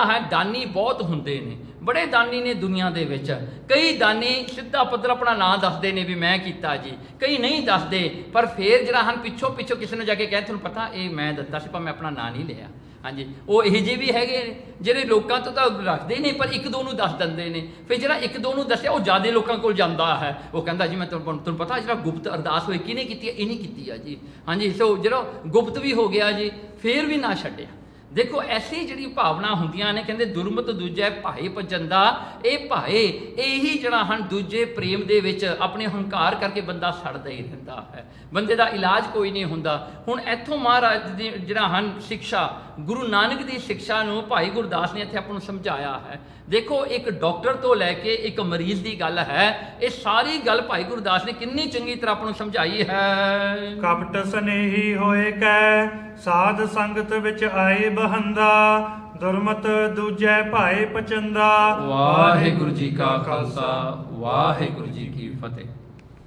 ਹੈ ਦਾਨੀ ਬਹੁਤ ਹੁੰਦੇ ਨੇ, ਬੜੇ ਦਾਨੀ ਨੇ ਦੁਨੀਆ ਦੇ ਵਿੱਚ। ਕਈ ਦਾਨੀ ਸਿੱਧਾ ਪੱਧਰ ਆਪਣਾ ਨਾਂ ਦੱਸਦੇ ਨੇ ਵੀ ਮੈਂ ਕੀਤਾ ਜੀ, ਕਈ ਨਹੀਂ ਦੱਸਦੇ, ਪਰ ਫਿਰ ਜਿਹੜਾ ਹਨ ਪਿੱਛੋਂ ਕਿਸੇ ਨੂੰ ਜਾ ਕੇ ਕਹਿੰਦੇ ਤੁਹਾਨੂੰ ਪਤਾ ਇਹ ਮੈਂ ਦਿੱਤਾ ਸੀ, ਪਰ ਮੈਂ ਆਪਣਾ ਨਾਂ ਨਹੀਂ ਲਿਆ। ਹਾਂਜੀ, ਉਹ ਇਹੋ ਜਿਹੇ ਵੀ ਹੈਗੇ ਨੇ ਜਿਹੜੇ ਲੋਕਾਂ ਤੋਂ ਤਾਂ ਰੱਖਦੇ ਨਹੀਂ, ਪਰ ਇੱਕ ਦੋ ਨੂੰ ਦੱਸ ਦਿੰਦੇ ਨੇ। ਫਿਰ ਜਿਹੜਾ ਇੱਕ ਦੋ ਨੂੰ ਦੱਸਿਆ ਉਹ ਜ਼ਿਆਦਾ ਲੋਕਾਂ ਕੋਲ ਜਾਂਦਾ ਹੈ, ਉਹ ਕਹਿੰਦਾ ਜੀ ਮੈਂ ਤੁਹਾਨੂੰ ਪਤਾ ਜਿਹੜਾ ਗੁਪਤ ਅਰਦਾਸ ਹੋਈ ਕਿਹਨੇ ਕੀਤੀ ਹੈ? ਇਹਨੇ ਕੀਤੀ ਆ ਜੀ। ਹਾਂਜੀ, ਸੋ ਜਿਹੜਾ ਗੁਪਤ ਵੀ ਹੋ ਗਿਆ ਜੀ, ਫਿਰ ਵੀ ਨਾ ਛੱਡਿਆ। ਦੇਖੋ ਐਸੀ ਜਿਹੜੀ ਭਾਵਨਾ ਹੁੰਦੀਆਂ ਨੇ। ਕਹਿੰਦੇ ਦੁਰਮਤ ਦੂਜਾ ਭਾਏ ਪਜੰਦਾ। ਇਹ ਭਾਏ ਇਹੀ ਜਿਹੜਾ ਹਨ ਦੂਜੇ ਪ੍ਰੇਮ ਦੇ ਵਿੱਚ ਆਪਣੇ ਹੰਕਾਰ ਕਰਕੇ ਬੰਦਾ ਸੜਦਾ ਹੀ ਰਹਿੰਦਾ ਹੈ, ਬੰਦੇ ਦਾ ਇਲਾਜ ਕੋਈ ਨਹੀਂ ਹੁੰਦਾ। ਹੁਣ ਇੱਥੋਂ ਮਹਾਰਾਜ ਦੀ ਜਿਹੜਾ ਹਨ ਸਿੱਖਿਆ, ਗੁਰੂ ਨਾਨਕ ਦੀ ਸਿੱਖਿਆ ਨੂੰ ਭਾਈ ਗੁਰਦਾਸ ਨੇ ਇੱਥੇ ਆਪਾਂ ਨੂੰ ਸਮਝਾਇਆ ਹੈ। ਦੇਖੋ ਇੱਕ ਡਾਕਟਰ ਤੋਂ ਲੈ ਕੇ ਇੱਕ ਮਰੀਜ਼ ਦੀ ਗੱਲ ਹੈ, ਇਹ ਸਾਰੀ ਗੱਲ ਭਾਈ ਗੁਰਦਾਸ ਨੇ ਕਿੰਨੀ ਚੰਗੀ ਤਰ੍ਹਾਂ ਆਪਾਂ ਨੂੰ ਸਮਝਾਈ ਹੈ। ਕਪਟ ਸਨੇਹੀ ਹੋਏ ਕੈ, ਸਾਧ ਸੰਗਤ ਵਿੱਚ ਆਏ ਬਹੰਦਾ, ਦੁਰਮਤ ਦੂਜੇ ਭਾਏ ਪਚੰਦਾ। ਵਾਹਿਗੁਰੂ ਜੀ ਕਾ ਖਾਲਸਾ, ਵਾਹਿਗੁਰੂ ਜੀ ਕੀ ਫਤਿਹ।